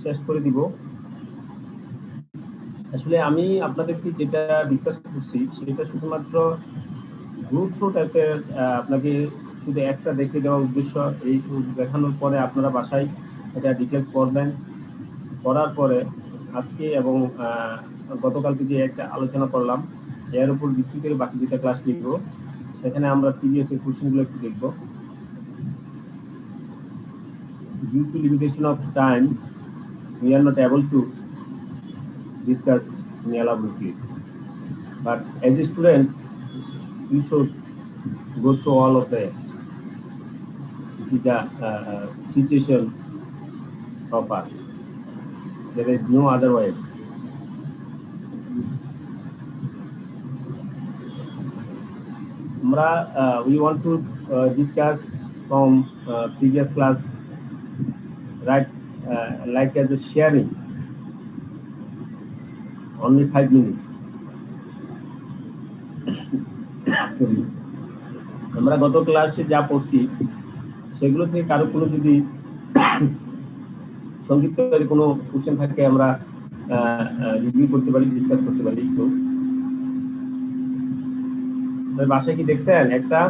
শেষ করে দিব। আসলে আমি আপনাদেরকে যেটা ডিসকাস করছি সেটা শুধুমাত্র গুরুত্ব টাইপের, আপনাকে শুধু একটা দেখে দেওয়ার উদ্দেশ্য। এই দেখানোর পরে আপনারা বাসায় এটা ডিটেলস করবেন, করার পরে আজকে এবং গতকালকে যে একটা আলোচনা করলাম এর উপর ভিত্তি করে বাকি দুটা ক্লাস নিব। সেখানে আমরা প্রিভিয়াস এর কোশ্চেনগুলো একটু দেখব। Due to limitation of time, we are not able to discuss in elaborately. But as students, we should go through all of the this is the situation of us. There is no other way. We want to discuss from previous class, right? Like as a sharing, only 5 minutes. আমরা গত ক্লাসে যা পড়ছি সেগুলো থেকে কারো কোনো যদি সংক্ষিপ্ত কোনো কোশ্চেন থাকে আমরা রিভিউ করতে পারি, ডিসকাস করতে পারি। একটু বাসায় কি দেখছেন একটা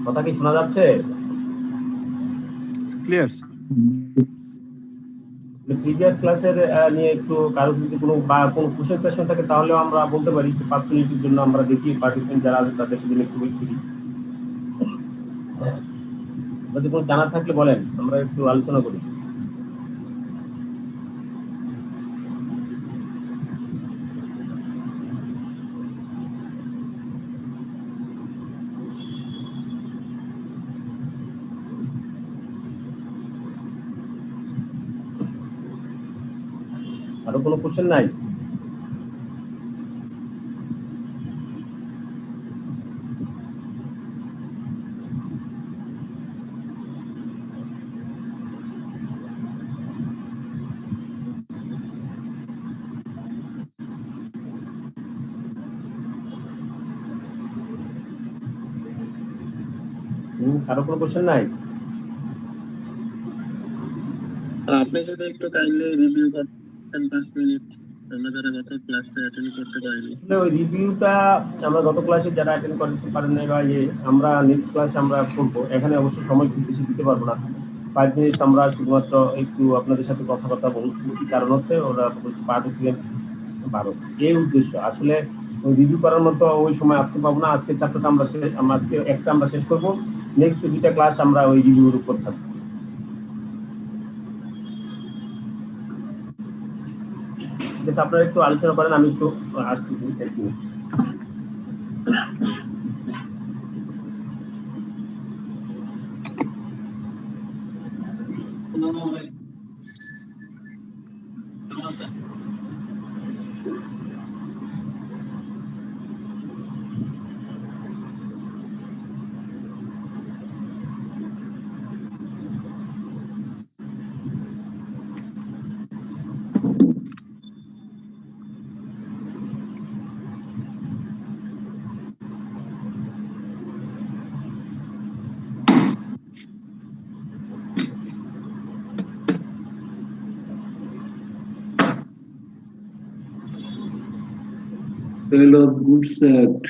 কথা কি শোনা যাচ্ছে? ক্লিয়ার। প্রিভিয়াস ক্লাসের নিয়ে একটু কারো যদি কোনো কোশ্চেন সেশন থাকে তাহলে আমরা বলতে পারি। 5 মিনিটের জন্য আমরা দেখি পার্টিসিপেন্ট যারা আছে তাদের জন্য একটু ওয়েট করি। যদি কোনো জানার থাকলে বলেন, আমরা একটু আলোচনা করি। আরো কোনো কোশ্চেন নাই? আরো কোনো কোশ্চেন নাই? আপনি যদি একটু কাইন্ডলি রিভিউ করতেন 5 মিনিট, আমরা যারা গত ক্লাসে অ্যাটেন্ড করতে পারিনি। ওই রিভিউটা আমরা গত ক্লাসে যারা অ্যাটেন্ড করতে পারেন না বা আমরা নেক্সট ক্লাসে আমরা করবো। এখানে অবশ্য সময় খুব বেশি দিতে পারবো না। 5 মিনিট আমরা শুধুমাত্র একটু আপনাদের সাথে কথাবার্তা বলছি। কি কারণ হচ্ছে ওরা পার্টিসিপেন্ট 12, এই উদ্দেশ্য। আসলে ওই রিভিউ করার মতো ওই সময় আসতে পারবো না। আজকে চ্যাপ্টারটা আমরা আজকে একটা আমরা শেষ করবো, নেক্সট দুইটা ক্লাস আমরা ওই রিভিউর উপর থাকবো। আপনারা একটু আলোচনা করেন, আমি একটু আসতেছি। Sale of Goods Act.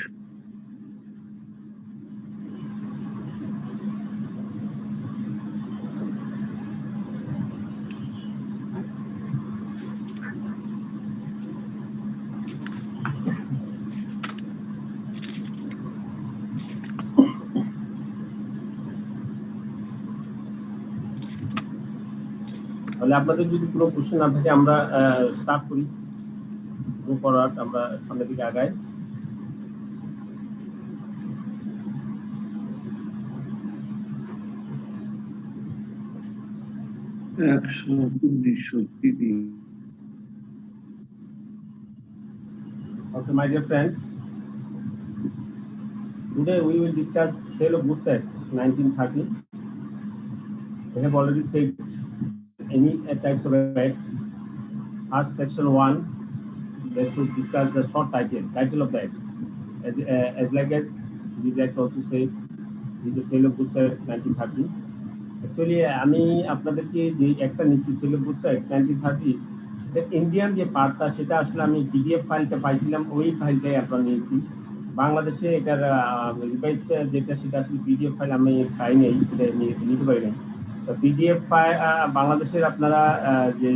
তাহলে আপনাদের যদি কোনো কোশ্চেন না থাকে আমরা স্টার্ট করি। আমরা সামনের দিকে আগাই। Okay, my dear friends, today we will discuss Sale of Goods Act 1930. We have already said any types of act. As section 1, they should discuss the short title of the act. As like as we like also say, the sale of goods act 1930. Actually, আমি আপনাদেরকে যে একটা নিচ্ছি sale of goods act 1930, Indian যে পার্টটা সেটা আসলে আমি পিডিএফ ফাইলটা পাইছিলাম, ওই ফাইলটাই আপনার নিয়েছি। বাংলাদেশে এটার রিভাইজ যেটা সেটা আসলে পিডিএফ ফাইল আমি পাইনি, সেটা নিতে পারি না। তো পিডিএফ ফাইল বাংলাদেশের আপনারা যে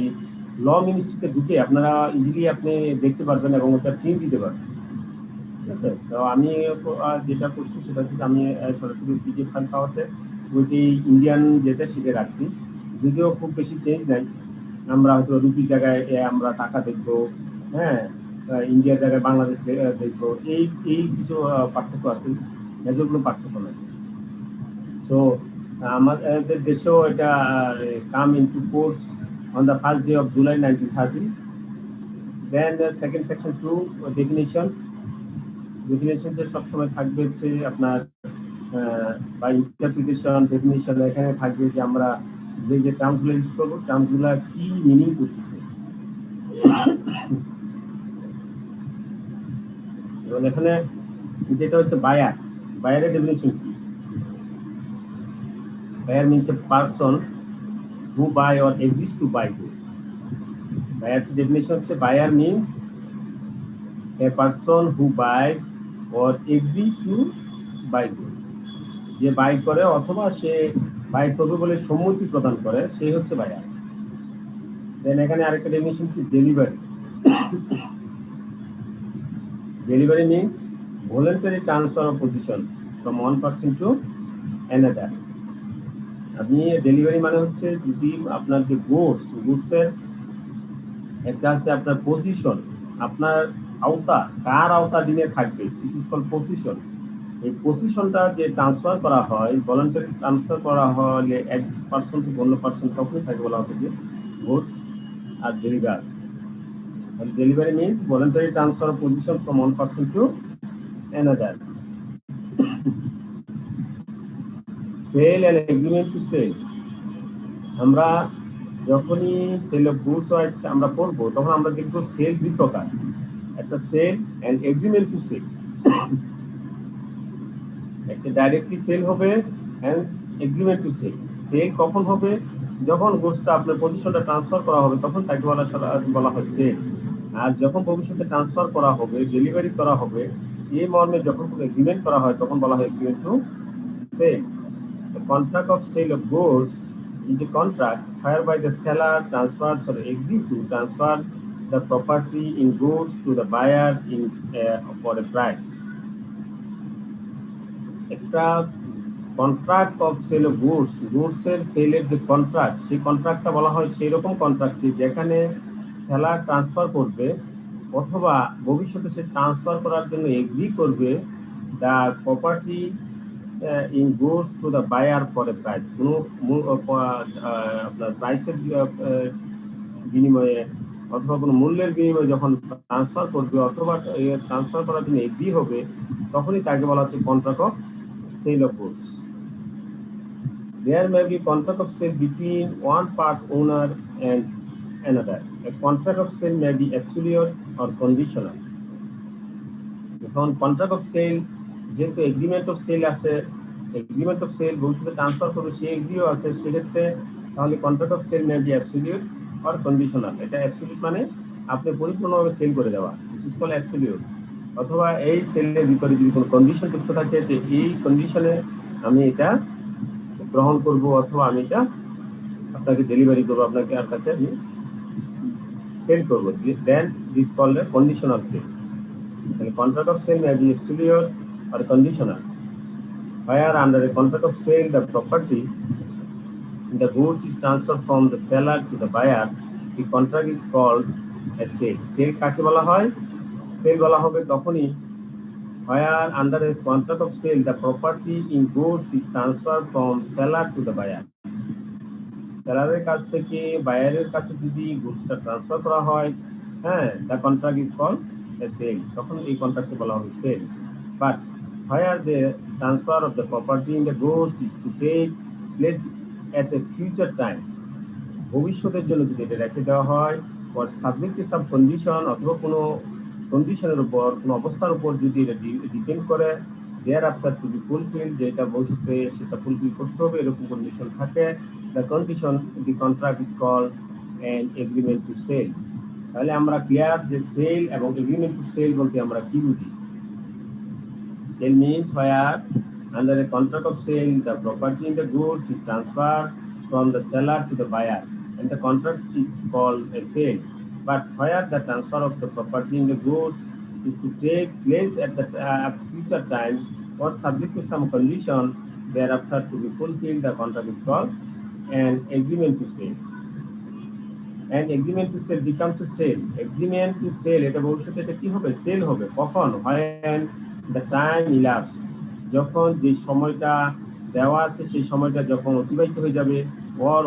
ল মিনিস্ট্রিতে ঢুকে আপনারা ইজিলি আপনি দেখতে পারবেন এবং ওটা প্রিন্ট দিতে পারবেন। ঠিক আছে, তো আমি যেটা করছি সেটা হচ্ছে আমি সরাসরি পিডিএফ ফাইল পাওয়াতে ওইটি ইন্ডিয়ান যেটা সেটা রাখছি, যদিও খুব বেশি চেঞ্জ নাই। আমরা হয়তো রুপির জায়গায় আমরা টাকা দেখবো, হ্যাঁ, ইন্ডিয়ার জায়গায় বাংলাদেশ দেখবো, এই এই কিছু পার্থক্য আছে, মেজরগুলো পার্থক্য নাই। সো আমাদের দেশেও এটা come into force on the first day of July 1930. Then the second section 2 definitions এর সবসময় থাকবে হচ্ছে আপনার বা ইন্টারপ্রিটেশন ডেফিনিশন। এখানে থাকবে যে আমরা যে টার্মগুলো ইউজ করবো টার্মগুলো কি মিনিং করতেছে। এবং এখানে যেটা হচ্ছে বায়ারের ডেফিনিশন কি? Buyer means a person who buy or agrees to buy goods. Buyer's definition হচ্ছে buyer means a person who buys or agree to buy goods. যে বাই করে অথবা সে বাই করবে বলে সম্মতি প্রদান করে, সেই হচ্ছে বায়ার। দেন এখানে আরেকটা ডেফিনিশন হচ্ছে delivery. Delivery means voluntary transfer of position from one person to another. আপনি ডেলিভারি মানে হচ্ছে যদি আপনার যে গুডসের একটা আছে আপনার পজিশন, আপনার আওতা, কার আওতাধীনে থাকবে, দিস ইজ কল্ড পজিশন। এই পজিশনটা যে ট্রান্সফার করা হয়, ভলান্টারি ট্রান্সফার করা হলে এক পার্সন টু অন্য পার্সন, তখনই থাকে বলা হচ্ছে যে গুডস আর deliver. Delivery means voluntary transfer position from one person to another. Sale and agreement to sale, আমরা যখনই সেল অফ গুডস আমরা পড়বো তখন আমরা দেখবো সেল দুই প্রকার, একটা sale and agreement to sell. একটা ডাইরেক্টলি সেল হবে and agreement to sale. Sale কখন হবে? যখন গুডসটা আপনার পজিশনটা ট্রান্সফার করা হবে তখন তাকে বলা হয় সেল। আর যখন ভবিষ্যতে ট্রান্সফার করা হবে, ডেলিভারি করা হবে, এই মর্মে যখন কোনো এগ্রিমেন্ট করা হয় তখন বলা হয় agreement to sale. The contract of sale of goods is a contract whereby the seller transfers or agrees to transfer the property in goods to the buyer for a price. একটা contract of sale of goods এর সেলের যে contract, সেই কন্ট্রাক্টটা বলা হয় সেই রকম contract যেখানে সেলার ট্রান্সফার করবে অথবা ভবিষ্যতে সে ট্রান্সফার করার জন্য এগ্রি করবে the property in goods to the buyer for a price. কোনো আপনার প্রাইসের বিনিময়ে অথবা কোনো মূল্যের বিনিময়ে যখন ট্রান্সফার করবে অথবা ট্রান্সফার করার জন্য এগ্রি হবে, তখনই তাকে বলা হচ্ছে contract of sale of goods. There may be contract of sale between one part owner and another. A contract of sale may be absolute or conditional. এখন কন্ট্রাক্ট অফ সেল যেহেতু agreement of sale আছে, agreement of sale ভবিষ্যতে transfer করবে সে এগ্রিও আছে, সেক্ষেত্রে তাহলে contract of sale may be absolute or conditional. এটা অ্যাবসলিউট মানে আপনি পরিপূর্ণভাবে সেল করে দেওয়া, দিস ইজ কল্ড অ্যাবসলিউট। অথবা এই সেলের ভিতরে যদি কোনো কন্ডিশন যুক্ত থাকে যে এই কন্ডিশনে আমি এটা গ্রহণ করব অথবা আমি এটা আপনাকে ডেলিভারি করবো, আপনাকে আর কাছে আমি সেল করবো, then this called a conditional sale. তাহলে contract of sale may be absolute or conditional. Where under a contract of sale the property the goods is transferred from the seller to the buyer, the contract is called a sale. Sale কাকে বলা হয়? Sell বলা হবে তখনই where under a contract of sale the property in goods is transferred from seller to the buyer. সেলারের কাছ থেকে বায়ারের কাছে যদি গুডসটা ট্রান্সফার করা হয়, হ্যাঁ, the contract is called a sale, তখন এই কন্ট্রাক্টকে বলা হবে sale. But where the transfer of the property in the goods is to take place at a future time, ভবিষ্যতের জন্য যদি এটা রেখে দেওয়া হয় or subject to some condition অথবা কোনো কন্ডিশনের উপর, কোনো অবস্থার উপর যদি এটা ডিপেন্ড করে, thereafter to be fulfil, যেটা ভবিষ্যতে সেটা ফুলফিল করতে হবে, এরকম কন্ডিশন থাকে, the condition the contract is called an agreement to sale. তাহলে আমরা ক্লিয়ার যে সেল এবং এগ্রিমেন্ট টু সেল বলতে আমরা কি বুঝি? Sale means where, under a contract of sale, the property in the goods is transferred from the seller to the buyer, and the contract is called a sale. But where the transfer of the property in the goods is to take place at the future time or subject to some condition thereafter to be fulfilled, the contract is called an agreement to sale. And agreement to sell becomes a sale. Agreement to sell এটা ভবিষ্যতে এটা কি হবে? Sell হবে। কখন? when the time elapsed, যখন যে সময়টা দেওয়া আছে সেই সময়টা যখন অতিবাহিত হয়ে যাবে,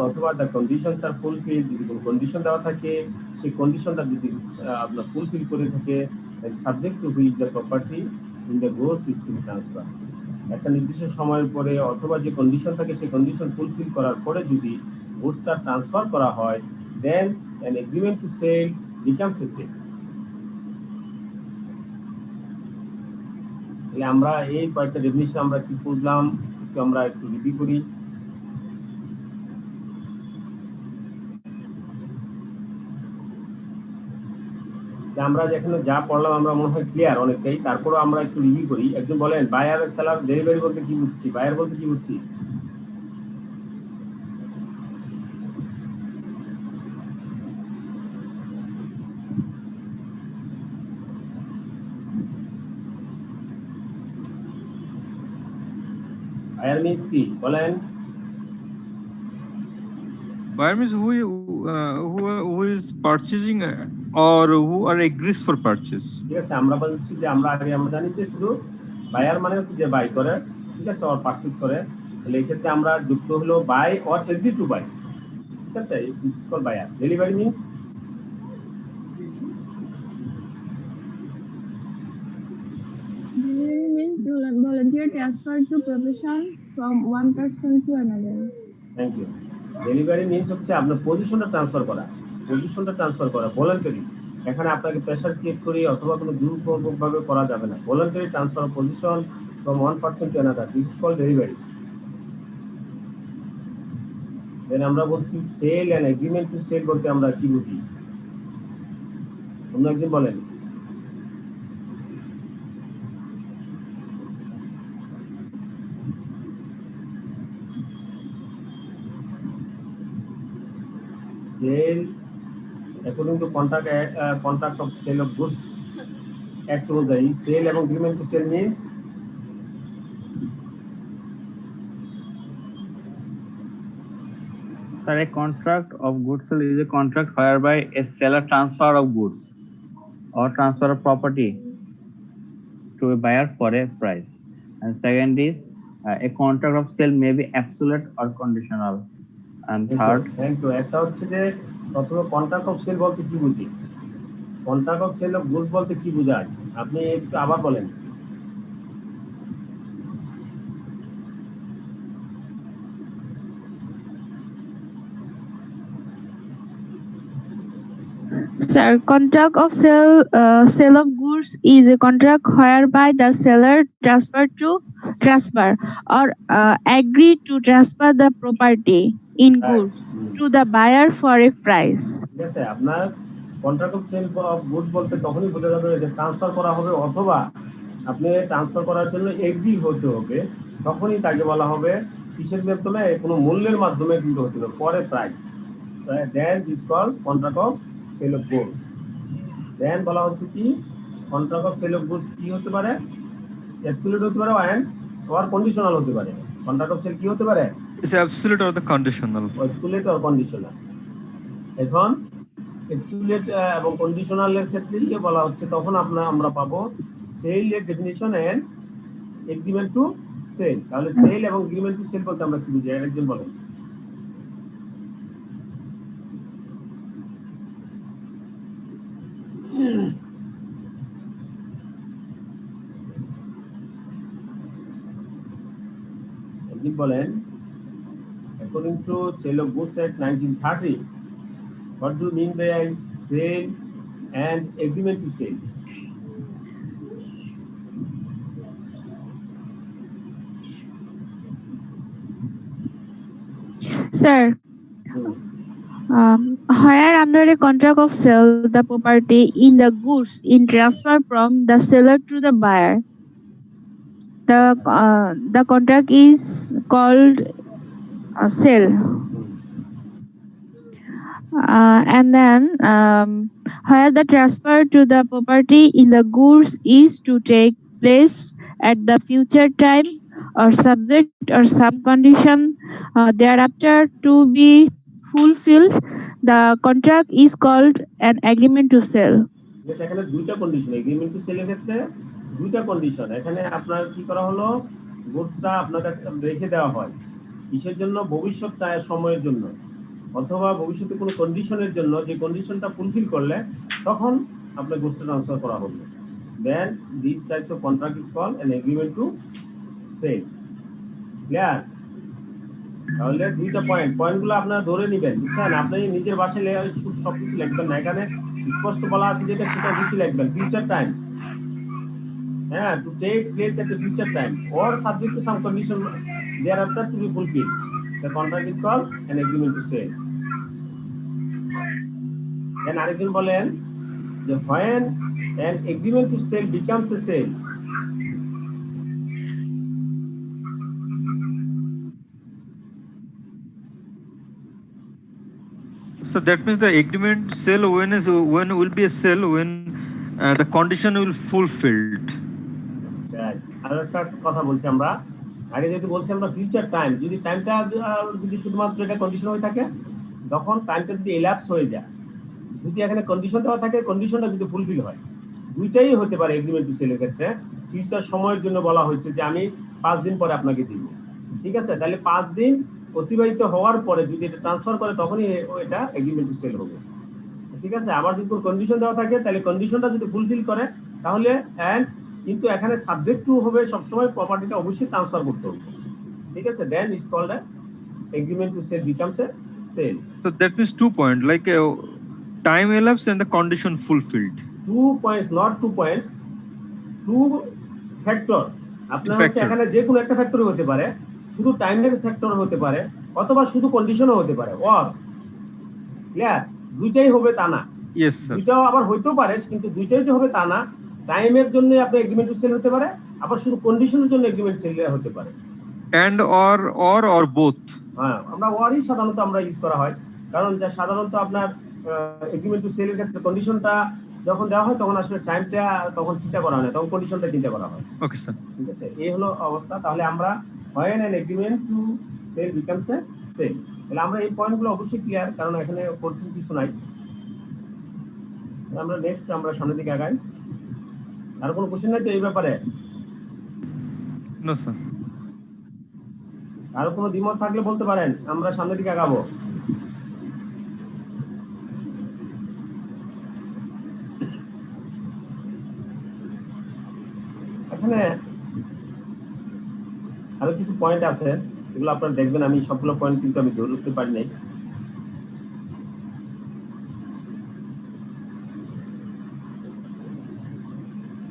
অথবা the conditions are fulfilled, যদি কোনো কন্ডিশন দেওয়া থাকে, সেই কন্ডিশনটা যদি আপনার ফুলফিল করে থাকে, subject to which the property in the goods is to be transferred, একটা নির্দিষ্ট সময়ের পরে অথবা যে কন্ডিশন থাকে সেই কন্ডিশন ফুলফিল করার পরে যদি গুডসটা ট্রান্সফার করা হয়, then an agreement to sell becomes a sale. তাহলে আমরা এই কয়েকটা ডেফিনিশন আমরা কি বুঝলাম, একটু আমরা একটু রিভিউ করি। আমরা যেখানে যা পড়লাম আমরা মনে হয় ক্লিয়ার অনেকটাই, তারপরে আমরা একটু রিভিউ করি। একজন বলেন বায়ার সেলার ডেলিভারি বলতে কি বুঝছি, বায়ার বলতে কি বুঝছি? বায়ার মিন্স কি বলেন? Buyer means who is purchasing or who are agrees for purchase. ঠিক আছে, আমরা বলছি যে আমরা আগে আমরা জানি যে শুধু বায়ার মানে হচ্ছে যে বাই করে, ঠিক আছে, অর পারচেজ করে। তাহলে এই ক্ষেত্রে আমরা যুক্ত হলো buy or agree to buy, ঠিক আছে, this is called buyer. Delivery means Delivery means volunteer transfer to profession from one person to another. Thank you. Delivery means হচ্ছে আপনার পজিশনটা ট্রান্সফার করা, পজিশনটা ট্রান্সফার করা ভলান্টারি। এখানে আপনাকে প্রেশার ক্রিয়েট করে অথবা কোনো জোরপূর্বকভাবে করা যাবে না। Voluntary transfer of position from one person to another, this is called delivery. Then আমরা বলছি sale and agreement to sell বলতে আমরা কি বুঝি? অন্য একজন বলেন। Sale according to contract of sale of goods act অনুযায়ী সেল এবং agreement to sell means Sir, a contract of goods sale is a contract whereby a seller transfer of goods or transfer of property to a buyer for a price. And second is a contract of sale may be absolute or conditional. And third, thank you. একটা হচ্ছে যে প্রথমে contract of sell বলতে কি বুঝি, contract of sale of goods বলতে কি বোঝায়, আপনি একটু আবার বলেন। Sir, contract of sale of goods is a contract whereby the seller transfer or agree to transfer the property in goods to the buyer for a price. ঠিক আছে, আপনার contract of sale of goods বলতে তখনই বোঝা যাবে যে transfer করা হবে অথবা আপনি ট্রান্সফার করার জন্য এগ্রি হতে হবে, তখনই তাকে বলা হবে কিসের মাধ্যমে, কোনো মূল্যের মাধ্যমে কিন্তু হতে হবে, পরে price. Then is called contract of sale of goods. Then বলা হচ্ছে কি contract of sale of goods কি হতে পারে, অ্যাবসলিউট হতে পারে অ্যান্ড অর কন্ডিশনাল হতে পারে। কন্ট্রাক্ট অফ সেল কি হতে পারে, It's absolute or the conditional. Absolute or conditional. এখন অ্যাবসলিউট এবং কন্ডিশনালের ক্ষেত্রে কি বলা হচ্ছে, তখন আমরা পাবো সেল এর definition and agreement to sale. তাহলে সেল এবং এগ্রিমেন্ট টু সেল বলতে আমরা কি বুঝি, একজন বলেন। একজন বলেন। According to Sale of Goods Act 1930, what do you mean by sale and agreement to sale? Sir, hmm. where under a contract of sale, the property in the goods in transfer from the seller to the buyer, the contract is called sale. Hmm. And then where the transfer to the property in the goods is to take place at the future time or subject or some condition thereafter to be fulfilled, the contract is called an agreement to sell. বেশ, এখানে দুইটা condition, agreement to সেলের ক্ষেত্রে দুইটা condition. এখানে আপনার কি করা হলো, গুডসটা আপনার কাছে রেখে দেওয়া হয় কিসের জন্য, ভবিষ্যৎ সময়ের জন্য, অথবা ভবিষ্যতে কোনো কন্ডিশনের জন্য, যে কন্ডিশনটা ফুলফিল করলে তখন আপনার গুডসটা ট্রান্সফার করা হবে। Then this types of contract is called an agreement to sell. Clear? তাহলে দুইটা পয়েন্টগুলো আপনারা ধরে নেবেন, বুঝছেন? আপনি নিজের বাসায় সবকিছু লিখবেন না, এখানে স্পষ্ট বলা আছে যেটা সেটা অবশ্যই লিখবেন। ফিউচার টাইম, হ্যাঁ, to take place at the future time or subject to some condition thereafter to be fulfilled, the contract is called an agreement to sell. Then আরেকজন বলেন যে when an agreement to sell becomes a sale, So that means the agreement sell when will be a sell when the condition will fulfilled. আর একটা কথা বলছি আমরা আগে, যেহেতু বলছি আমরা ফিউচার টাইম, যদি টাইমটা যদি শুধুমাত্র এটা কন্ডিশন হয়ে থাকে, তখন টাইমটা যদি এলাপস হয়ে যায়, যদি এখানে কন্ডিশন দেওয়া থাকে, কন্ডিশনটা যদি ফুলফিল হয়, দুইটাই হতে পারে এগ্রিমেন্ট টু সেলের ক্ষেত্রে। ফিউচার সময়ের জন্য বলা হয়েছে যে আমি 5 দিন পরে আপনাকে দিব, ঠিক আছে? তাহলে 5 দিন অতিবাহিত হওয়ার পরে যদি এটা ট্রান্সফার করে, তখনই এটা এগ্রিমেন্ট টু সেল হবে, ঠিক আছে? আবার যদি কোনো কন্ডিশন দেওয়া থাকে, তাহলে কন্ডিশনটা যদি ফুলফিল করে, তাহলে কিন্তু এখানে সাবজেক্ট টু হবে সবসময়, প্রপার্টিটা অবশ্যই ট্রান্সফার করতে হবে, ঠিক আছে? Then is called agreement to sell becomes a sale. So that means 2 points, like time elapsed and the condition fulfilled. 2 points, not 2 points, 2 factor. আপনার হচ্ছে Factor. এখানে যে কোনো একটা ফ্যাক্টর হতে পারে, শুধু টাইমের ফ্যাক্টর হতে পারে, অথবা শুধু কন্ডিশনও হতে পারে। Or clear? দুইটাই হবে তা না, Yes, sir. দুইটাও আবার হইতেও পারে, কিন্তু দুইটাই যে হবে তা না। টাইমের জন্য আপনার এগ্রিমেন্ট টু সেল হতে পারে, আবার শুধু কন্ডিশনের জন্য এগ্রিমেন্ট সেল হতে পারে। And or both. হ্যাঁ, আমরা ওয়ারই সাধারণত আমরা ইউজ করা হয়, কারণ যা সাধারণত আপনার এগ্রিমেন্ট টু সেলের ক্ষেত্রে কন্ডিশনটা যখন দেওয়া হয়, তখন আসলে টাইমটা তখন চিন্তা করা হয় না, তখন কন্ডিশনটা চিন্তা করা হয়, Okay, sir. ঠিক আছে? এই হলো অবস্থা। তাহলে আমরা when an agreement to sell becomes a sale, তাহলে আমরা এই পয়েন্টগুলো অবশ্যই ক্লিয়ার, কারণ এখানে কঠিন কিছু নাই। আমরা নেক্সট আমরা সামনের দিকে আগাই। আর কোনো কোশ্চেন নাই তো এই ব্যাপারে? No, sir. আর কোনো দ্বিমত থাকলে বলতে পারেন, আমরা সামনের দিকে আগাবো। এখানে আরো কিছু পয়েন্ট আছে, এগুলো আপনারা দেখবেন। আমি সবগুলো পয়েন্ট কিন্তু আমি ধরে উঠতে পারি নাই।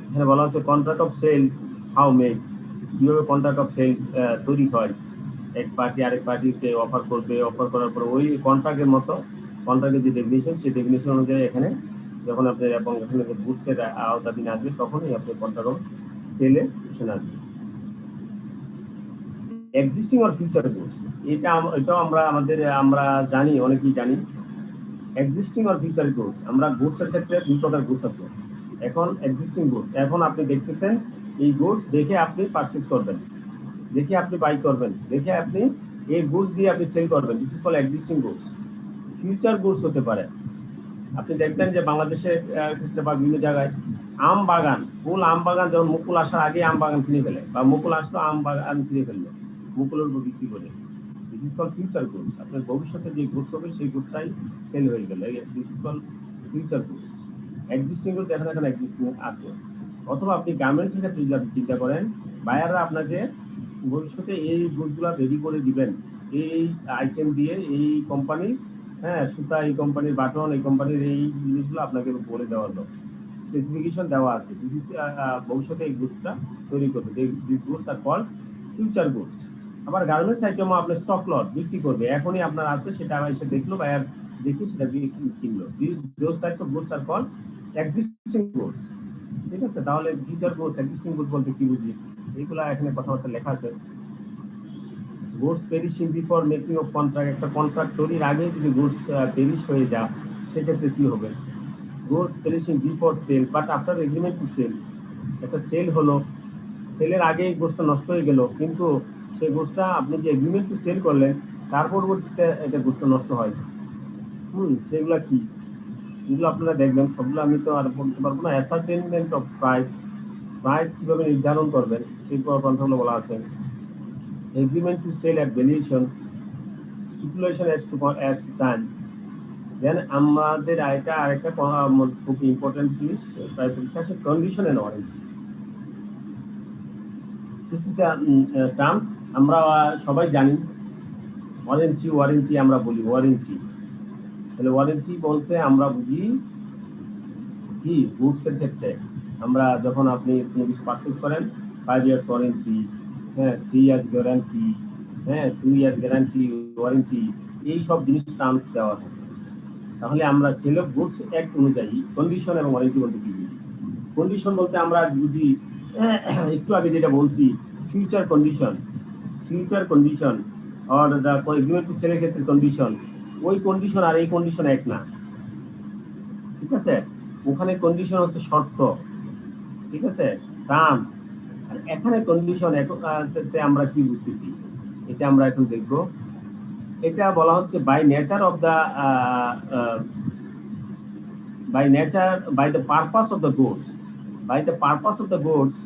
এখানে বলা হচ্ছে contract of sale how make, কিভাবে কন্ট্রাক্ট অফ সেল তৈরি হয়। এক পার্টি আরেক পার্টিকে অফার করবে, অফার করার পর ওই কন্ট্রাক্টের মতো কন্ট্রাক্টের যে ডেফিনেশন, সেই ডেফিনেশন অনুযায়ী এখানে যখন আপনি এবং এখানে যে গুডসের আওতাধীন আসবে, তখনই আপনি কন্ট্রাক্ট অফ সেলে কোশ্চেন আসবে। এক্সিস্টিং অর ফিউচার গুডস, এটাও আমরা জানি, অনেকেই জানি। এক্সিস্টিং অর ফিউচার গুডস, আমরা গুডসের ক্ষেত্রে দুই প্রকার গুডস আছে। এখন এক্সিস্টিং গুডস, এখন আপনি দেখতেছেন এই গুডস দেখে আপনি পারচেজ করবেন, দেখে আপনি বাই করবেন, দেখে আপনি এই গুডস দিয়ে আপনি সেল করবেন, this is called existing goods. Future goods হতে পারে, আপনি দেখবেন যে বাংলাদেশের ক্ষেত্রে বা বিভিন্ন জায়গায় আম বাগান, ফুল আম বাগান, যখন মুকুল আসার আগে আম বাগান কিনে ফেলে, বা মুকুল আসলো আম বাগান কিনে ফেললো, মুকুলের উপর বিক্রি করে, this is called future goods. আপনার ভবিষ্যতে যে গুডস হবে সেই গুডসটাই সেল হয়ে গেল, this is called future goods. Existing goods এখন এক্সিস্টিং আছে। অথবা আপনি গার্মেন্টসের ক্ষেত্রে যদি আপনি চিন্তা করেন, বায়াররা আপনাকে ভবিষ্যতে এই গুডসগুলো রেডি করে দিবেন, এই আইটেম দিয়ে এই কোম্পানি, হ্যাঁ, সুতা এই কোম্পানির, বাটন এই কোম্পানির, এই জিনিসগুলো আপনাকে বলে দেওয়া হলো, স্পেসিফিকেশন দেওয়া আছে। ভবিষ্যতে এই গুডসটা তৈরি করবে, this goods are called future goods. আবার গার্মেন্টস আইটেমও আপনি স্টক লট বিক্রি করবে, এখনই আপনার আছে সেটা এসে দেখলো বায়ার দেখি সেটা কিনলো। Those types of goods are call existing goods. ঠিক আছে, তাহলে ফিউচার গুডস এক্সিস্টিং গুডস বলতে কি বুঝি, এইগুলা এখানে কথাবার্তা লেখা আছে। Goods perishing before making of contract, একটা কন্ট্রাক্ট তৈরির আগে যদি গুডস পেরিশ হয়ে যায় সেক্ষেত্রে কি হবে? Goods perishing before sale but after agreement to sell, একটা সেল হলো, সেলের আগে গোষ্ঠটা নষ্ট হয়ে গেল, কিন্তু সেই গোষ্ঠটা আপনি যে এগ্রিমেন্ট টু সেল করলেন তার পরবর্তীতে এটা গোষ্ঠ নষ্ট হয়। সেগুলা কি, এগুলো আপনারা দেখবেন, সবগুলো আমি তো আর বলতে পারবো না। অ্যাসার্টেনমেন্ট অফ প্রাইস, প্রাইস কিভাবে নির্ধারণ করবেন সেই কথাগুলো বলা আছে। Agreement to sell at valuation, stipulation as to time. Then আমাদের আরেকটা খুব ইম্পর্টেন্ট জিনিস প্রায় পরীক্ষা আছে, কন্ডিশন এন্ড ওয়ারেন্টি। টার্মস আমরা সবাই জানি, ওয়ারেন্টি আমরা বলি ওয়ারেন্টি। তাহলে ওয়ারেন্টি বলতে আমরা বুঝি কি, গুডস এর ক্ষেত্রে আমরা যখন আপনি কোনো কিছু পারচেজ করেন 5 ইয়ার্স ওয়ারেন্টি, হ্যাঁ 3 ইয়ার্স গ্যারান্টি, হ্যাঁ 2 ইয়ার্স গ্যারান্টি ওয়ারেন্টি, এই সব জিনিস টার্মস দেওয়া থাকে। তাহলে আমরা সেল অফ গুডস অ্যাক্ট অনুযায়ী কন্ডিশন এবং ওয়ারেন্টি বলতে কি বুঝি? কন্ডিশন বলতে আমরা বুঝি একটু আগে যেটা বলছি, future condition or the agreement to সেলের ক্ষেত্রে কন্ডিশন, ওই কন্ডিশন আর এই কন্ডিশন এক না। ঠিক আছে, ওখানে কন্ডিশন হচ্ছে শর্ত, ঠিক আছে, টার্মস। আর এখানে কন্ডিশন আমরা কি বুঝতেছি এটা আমরা এখন দেখব। এটা বলা হচ্ছে by nature of the by the purpose of the goods,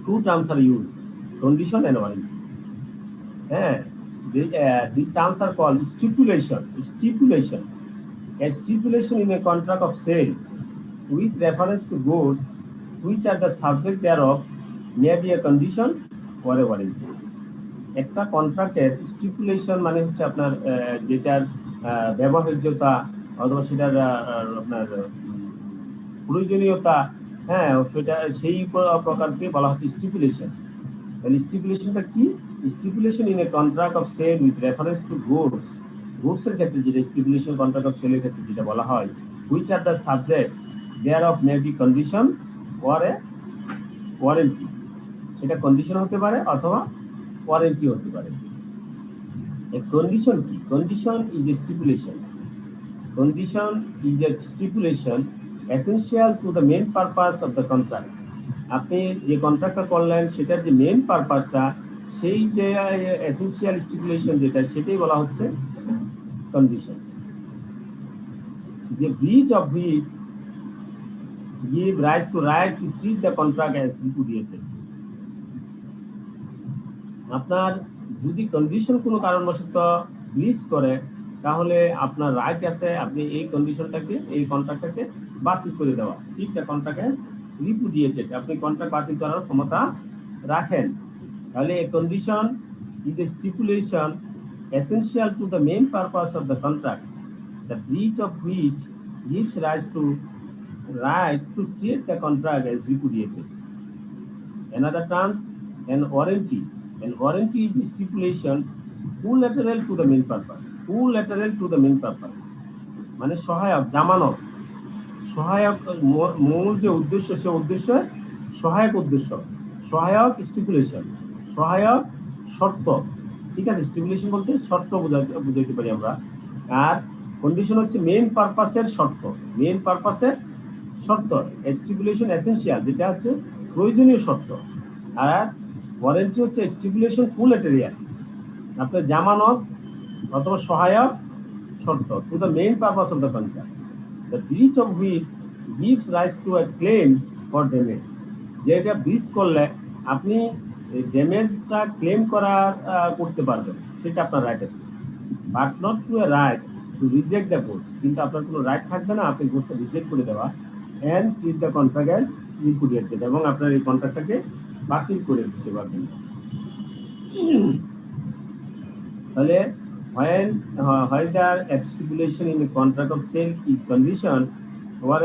two terms are used, condition and warranty. These terms are called stipulation. A stipulation in a contract of sale with reference to goods which are the subject thereof may be a condition or a warranty. একটা কন্ট্রাক্টের স্টিপুলেশন মানে হচ্ছে আপনার যেটার ব্যবহার্যতা অথবা সেটার আপনার প্রয়োজনীয়তা, হ্যাঁ সেটা সেই প্রকারকে বলা হচ্ছে স্টিপুলেশন। তাহলে স্টিপুলেশনটা কি? Stipulation in a contract of sale with reference to গুডসের ক্ষেত্রে যেটা স্টিপুলেশন কন্ট্রাক্ট অফ সেলের ক্ষেত্রে যেটা বলা হয়, which are the subject there of may be condition or a warranty. সেটা কন্ডিশন হতে পারে অথবা ওয়ারেন্টি হতে পারে। কন্ডিশন কি? Condition is a stipulation. Condition is a stipulation essential to the main purpose of the contract. আপনি যে কন্ট্রাক্টটা করলেন সেটার যে মেইন পারপাসটা, সেই যে এসেনশিয়াল স্টিপুলেশন যেটা, সেটাই বলা হচ্ছে condition. The breach of which give rise to right to treat the contract as repudiated. আপনার যদি কন্ডিশন কোনো কারণবশত ব্রিচ করে তাহলে আপনার রাইট আছে আপনি এই কন্ডিশনটাকে, এই কন্ট্রাক্টটাকে বাতিল করে দেওয়া। ঠিক আছে, কন্ট্রাক্টে রিপুডিয়েটেড, আপনি কন্ট্রাক্ট বাতিল করার ক্ষমতা রাখেন। তাহলে এই condition is a stipulation essential to the main purpose of the contract, the breach of which gives rise to right to treat the contract as repudiated. Another terms, an warranty. An warranty is a stipulation unilateral to the main purpose. মানে সহায়ক, জামানত, সহায়ক মূল যে উদ্দেশ্য সে উদ্দেশ্যে সহায়ক উদ্দেশ্য, সহায়ক স্টিপুলেশন, সহায়ক শর্ত। ঠিক আছে, স্টিপুলেশন বলতে শর্ত বুঝাইতে পারি আমরা। আর কন্ডিশন হচ্ছে মেইন পারপাসের শর্ত, মেইন পারপাসের শর্ত। স্টিপুলেশন এসেনশিয়াল যেটা হচ্ছে প্রয়োজনীয় শর্ত, আর ওয়ারেন্টি হচ্ছে স্টিপুলেশন কুলেটেরিয়াল, আপনার জামানত অথবা সহায়ক শর্ত two the main purpose of the contract, the breach of which gives right to a claim for damage. যেটা ব্রিচ করলে আপনি ড্যামেজটা ক্লেম করতে পারবেন, সেটা আপনার রাইট আছে। But not to a right to reject the goods, কিন্তু আপনার কোনো রাইট থাকবে না আপনি গুডসটা রিজেক্ট করে দেওয়া, and treat the contract as repudiated, এবং আপনার এই কন্ট্রাক্টটাকে বাতিল করে দিতে পারবেন। তাহলে when the stipulation in a contract of sale is condition or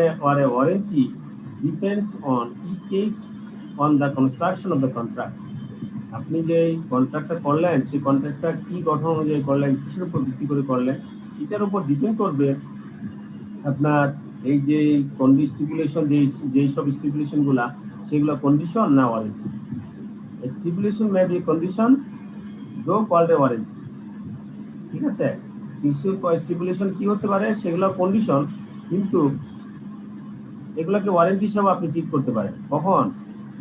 a warranty depends on each case on the construction of the contract. আপনি যে কন্ট্রাক্টটা করলেন সেই কন্ট্রাক্টটা কি গঠন অনুযায়ী করলেন, কিসের উপর ভিত্তি করে করলেন, এটার উপর ডিপেন্ড করবে আপনার এই যে স্টিপুলেশন যেই সব স্টিপুলেশন গুলা সেগুলো কন্ডিশন না warranty. Stipulation may be condition though called a warranty, ঠিক আছে। কিছু স্টিপুলেশন কি হতে পারে সেগুলো কন্ডিশন, কিন্তু এগুলোকে ওয়ারেন্টি হিসেবে আপনি ঠিক করতে পারেন কখন,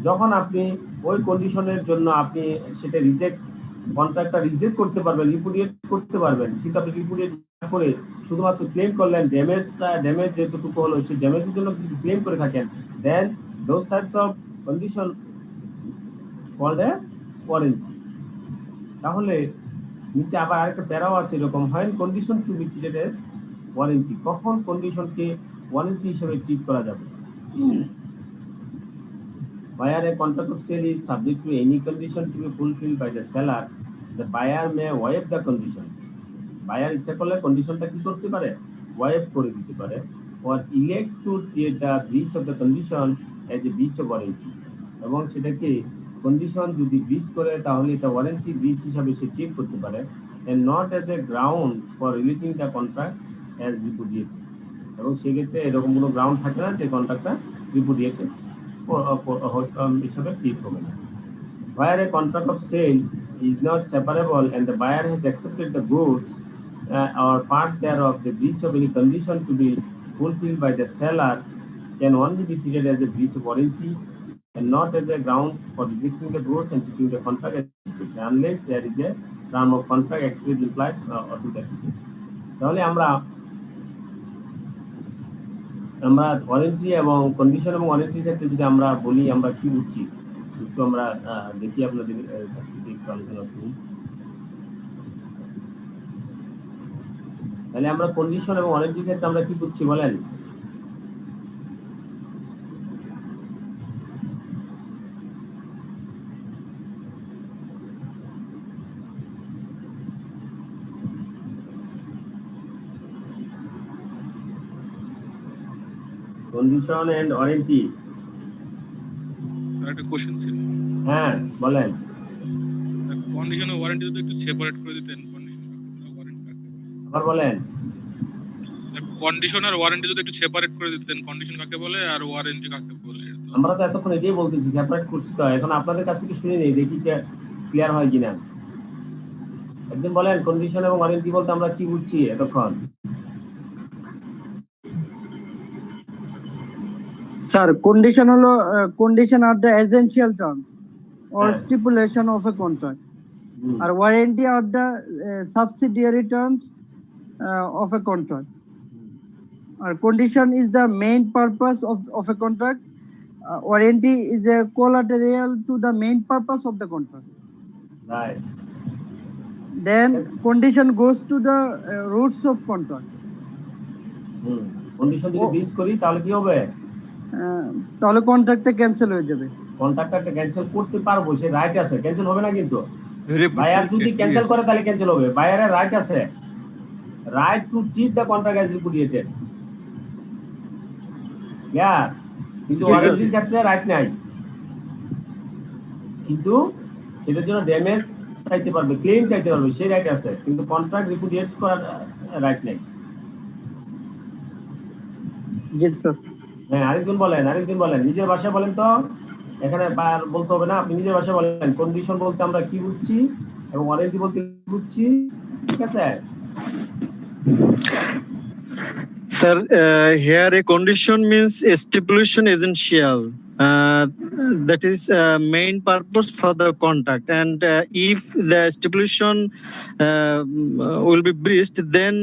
যখন আপনি ওই কন্ডিশনের জন্য আপনি সেটা কন্ট্রাক্টটা রিজেক্ট করতে পারবেন, রিপুডিয়েট করতে পারবেন, কিন্তু আপনি রিপুডিয়েট করে শুধুমাত্র ক্লেম করলেন, ড্যামেজ যেটুকু হলো সেই ড্যামেজের জন্য যদি ক্লেম করে থাকেন, then those types of condition called a warranty. তাহলে নিচে আবার আরেকটা প্যারাও আছে এরকম, হয় condition to be treated as warranty, কখন কন্ডিশনকে ওয়ারেন্টি হিসেবে ট্রিট করা যাবে। Where a contract of sale is subject to any condition to be fulfilled by the seller, the buyer may waive the condition. Buyer ইচ্ছা করলে কন্ডিশনটা কি করতে পারে, ওয়াইভ করে দিতে পারে, or elect to treat the breach of the condition as a breach of warranty, এবং সেটাকে কন্ডিশন যদি ব্রিচ করে তাহলে এটা ওয়ারেন্টি ব্রিচ হিসাবে সে চেক করতে পারে, and not as a ground for releasing the contract as repudiated, এবং সেক্ষেত্রে এরকম কোনো গ্রাউন্ড থাকে না যে কন্ট্রাক্টটা রিপুডিয়েটেড হিসাবে ঠিক হবে না। Where a contract of sale is not separable and the buyer has accepted the goods or part thereof, the breach of any condition to be fulfilled by the seller can only be treated as a breach of warranty and not as a ground for rejecting the goods and treating the contract as breach, unless there is a term of contract expressly implied or to that effect. তাহলে আমরা warranty এবং condition এবং ওয়ারেন্টির ক্ষেত্রে যদি আমরা বলি আমরা কি বুঝছি একটু আমরা দেখি আপনাদের একটু আলোচনা করি। তাহলে আমরা কন্ডিশন এবং ওয়ারেন্টির ক্ষেত্রে আমরা কি বুঝছি বলেন? কন্ডিশন এন্ড ওয়ারেন্টি, একটা কোশ্চেন ছিল। হ্যাঁ বলেন। কন্ডিশন ও ওয়ারেন্টি যদি একটু সেপারেট করে দিতেন, কন্ডিশন আর ওয়ারেন্টি কাকে বলে? আবার বলেন। কন্ডিশন আর ওয়ারেন্টি যদি একটু সেপারেট করে দিতেন, কন্ডিশন কাকে বলে আর ওয়ারেন্টি কাকে বলে? আমরা তো এতক্ষণ এটাই বলতেছি, সেপারেট করছি, তো এখন আপনাদের কাছ থেকে শুনে নেই, দেখি ক্লিয়ার হয় কিনা। একজন বলেন কন্ডিশন এবং ওয়ারেন্টি বলতে আমরা কি বুঝছি এতক্ষণ? Sir, condition are the essential terms or stipulation of a contract. Or warranty are the subsidiary terms of a contract. Or condition is the main purpose of a contract. Warranty is a collateral to the main purpose of the contract. Right. Then condition goes to the roots of contract. Condition যদি ব্রিচ করি তাহলে কি হবে? তাহলে কন্ট্রাক্টটা cancel হয়ে যাবে। কন্ট্রাক্টটা cancel করতে পারবো, সে রাইট আছে, ক্যান্সেল হবে না। কিন্তু বায়ার যদি ক্যান্সেল করে তাহলে ক্যান্সেল হবে, বায়ারের রাইট আছে, right to treat the contract as repudiated. কিন্তু ওয়ারেন্টির ক্ষেত্রে রাইট নাই, কিন্তু সেটার জন্য ড্যামেজ চাইতে পারবে, ক্লেম চাইতে পারবে, সেই রাইট আছে, কিন্তু কন্ট্রাক্ট রিপুডিয়েট করার রাইট নাই। জি স্যার। হ্যাঁ, আরেকজন বলেন নিজের ভাষায় বলেন তো, এখানে বলতে হবে না, আপনি নিজের ভাষায় বলেন কন্ডিশন বলতে আমরা কি বুঝছি এবং ওয়ারেন্টি বলতে কি বুঝছি, ঠিক আছে? Sir, here a condition means a stipulation essential. That is main purpose for the contract, and if the stipulation will be breached, then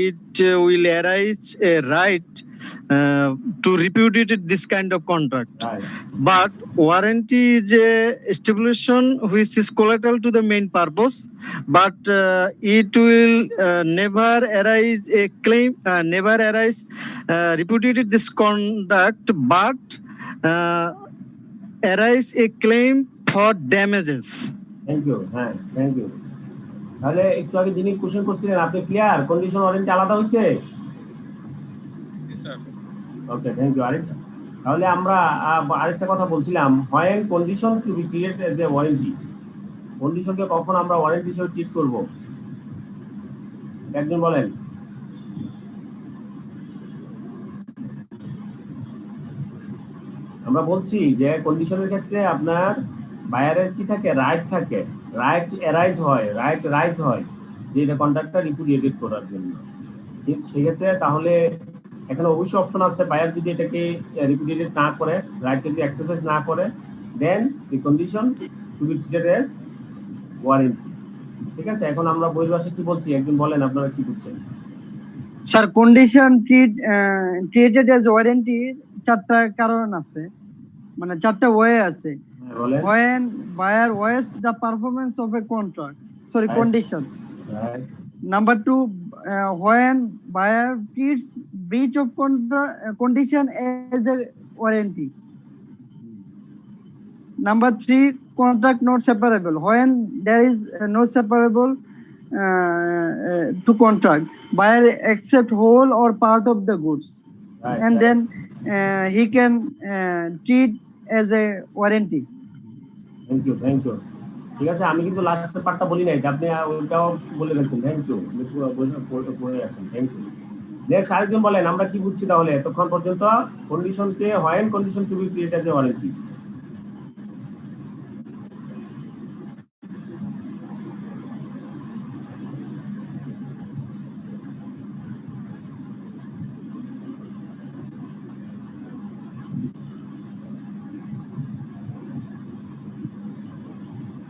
it will arise a right to repudiate this kind of contract. Right. But warranty is a stipulation which is collateral to the main purpose, but it will never arise a claim, repudiate this conduct, but arise a claim for damages. Thank you. হ্যাঁ, thank you. তাহলে একটু আগে যিনি question করছিলেন আপনি clear, condition warranty আলাদা হয়েছে? Okay, thank you. তাহলে আমরা আরেকটা কথা বলছিলাম, হয় condition to be treated as a warranty, কন্ডিশনকে কখন আমরা ওয়ারেন্টি হিসেবে ট্রিট করব? একজন বলেন। আমরা বলছি যে কন্ডিশনের ক্ষেত্রে আপনার বায়ারের কি থাকে, রাইট থাকে, রাইট রাইজ হয় যে এটা কন্ট্রাক্টটা রিপুডিয়েটেড করার জন্য। ঠিক সেক্ষেত্রে তাহলে এখানে অবশ্যই অপশন আছে, বায়ার যদি এটাকে রিপুডিয়েটেড না করে, রাইট যদি এক্সারসাইজ না করে, then the condition to be treated as warranty. ঠিক আছে, এখন আমরা বইয়ের ভাষায় কি বলছি, একজন বলেন আপনারা কি বুঝছেন? Sir condition treated as warranty চারটা কারণ আছে, মানে চারটা ওয়ে আছে। হ্যাঁ বলেন। when buyer waives the performance of a contract, sorry, Right. condition. Right. Number two, when buyer treats breach of condition as a warranty. Number three, contract not separable, when there is no separable to contract, buyer accept whole or part of the goods, Right, and right. then he can treat as a warranty. Thank you. ঠিক আছে, আমি কিন্তু লাস্টের পার্টটা বলি নাই, আপনি ওইটাও বলে রাখছেন। থ্যাংক ইউ, পড়ে আছেন। Thank you. নেক্সট আরেকজন বলেন, আমরা কি বুঝছি তাহলে এতক্ষণ পর্যন্ত? কন্ডিশনকে when condition to be created as a warranty.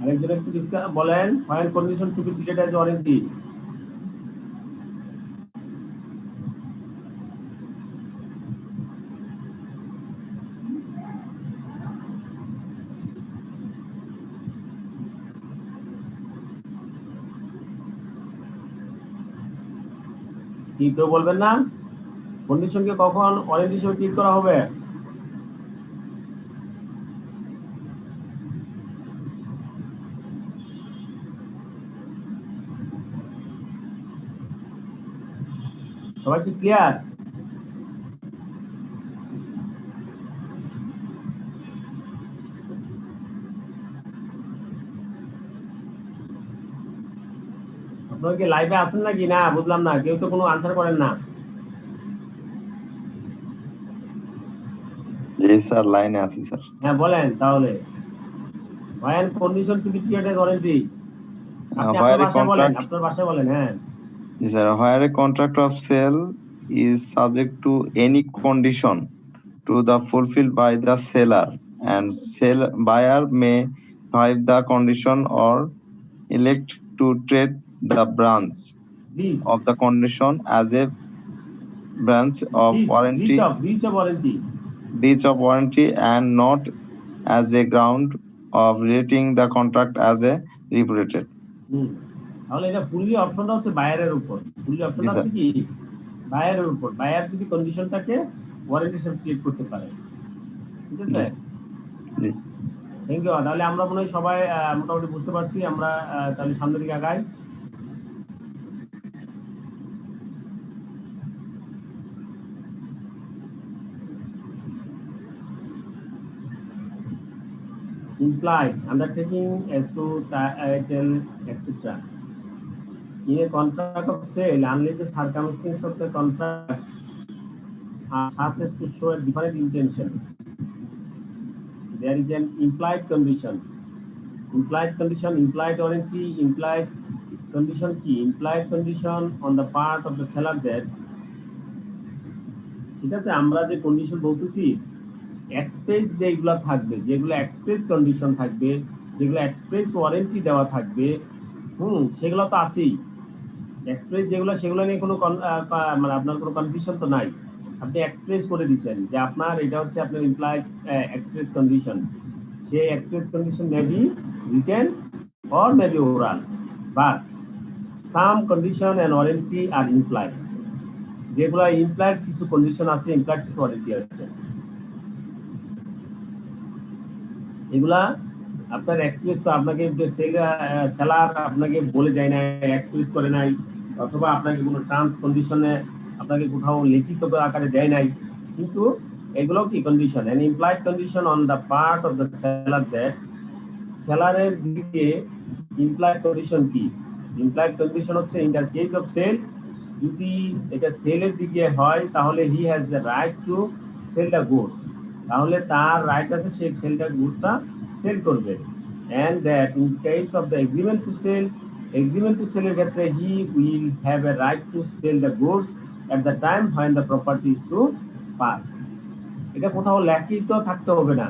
আরেকজন একটু বলেন, when condition to be created as a warranty. কি কেউ বলবেন না? কন্ডিশনকে কখন ওয়ারেন্টি হিসেবে ট্রিট করা হবে? সবাই কি ক্লিয়ার? আপনারা কি লাইভে আছেন নাকি না? বুঝলাম না, কেউ তো কোনো আনসার করেন না। জি স্যার, লাইনে আছি স্যার। হ্যাঁ বলেন তাহলে। When condition to be created warranty, আপনি আপনার ভাষায় বলেন, আপনার ভাষায় বলেন। হ্যাঁ জি sir, where a contract of sale is subject to any condition to the fulfilled by the seller, and buyer may waive the condition or elect to treat the branch breach of the condition as a branch of warranty, breach of warranty, and not as a ground of rating the contract as a repudiated. তাহলে এটা fully অপশনটা হচ্ছে বায়ারের উপর, fully অপশনটা হচ্ছে কি বায়ারের উপর। বায়ার যদি কন্ডিশনটাকে ওয়ারেন্টি হিসেবে ট্রিট করতে পারে। ঠিক আছে, জি থ্যাংক ইউ। তাহলে আমরা মনে হয় সবাই মোটামুটি বুঝতে পারছি। আমরা তাহলে সামনের দিকে আগাই। Implied undertaking as to title, etc. In a contract of sale, unless the circumstances of the contract are such as to show a different intention, there is an implied condition. Implied condition, implied warranty, implied condition কি? Implied condition on the part of the seller that, ঠিক আছে, আমরা যে condition বলতেছি, express যেগুলো থাকবে, যেগুলো express condition থাকবে, যেগুলো এক্সপ্রেস ওয়ারেন্টি দেওয়া থাকবে, সেগুলো তো আছেই। এক্সপ্রেস যেগুলো, সেগুলো নিয়ে কোনো মানে আপনার কোনো কনফিউশন তো নাই। আপনি এক্সপ্রেস করে দিচ্ছেন যে আপনার এটা হচ্ছে আপনার ইমপ্লাইড এক্সপ্রেস কন্ডিশন। সেই express condition may be written or may be oral, but some condition and warranty are implied. যেগুলো ইমপ্লাইড কিছু কন্ডিশন আছে, ইমপ্লাইড কিছু ওয়ারেন্টি আছে। এগুলা আপনার এক্সপ্রেস তো আপনাকে সেলার আপনাকে বলে যায় না, এক্সপ্রেস করে নাই, অথবা আপনাকে কোনো টার্মস কন্ডিশনে আপনাকে কোথাও লিখিত আকারে দেয় নাই, কিন্তু এগুলো কি condition, an implied condition on the part of the seller that সেলারের দিকে ইমপ্লাইড কন্ডিশন কি? ইমপ্লাইড কন্ডিশন হচ্ছে in the case of sale, যদি এটা সেলের দিকে হয় তাহলে he has the right to sell the goods, তাহলে তার রাইট আছে সে সেলটা গুডসটা সেল করবে। and that in case of the agreement to sell এর ক্ষেত্রে he will have a right to sell the goods at the time when the property is to pass। এটা কোথাও লিখিত থাকতে হবে না।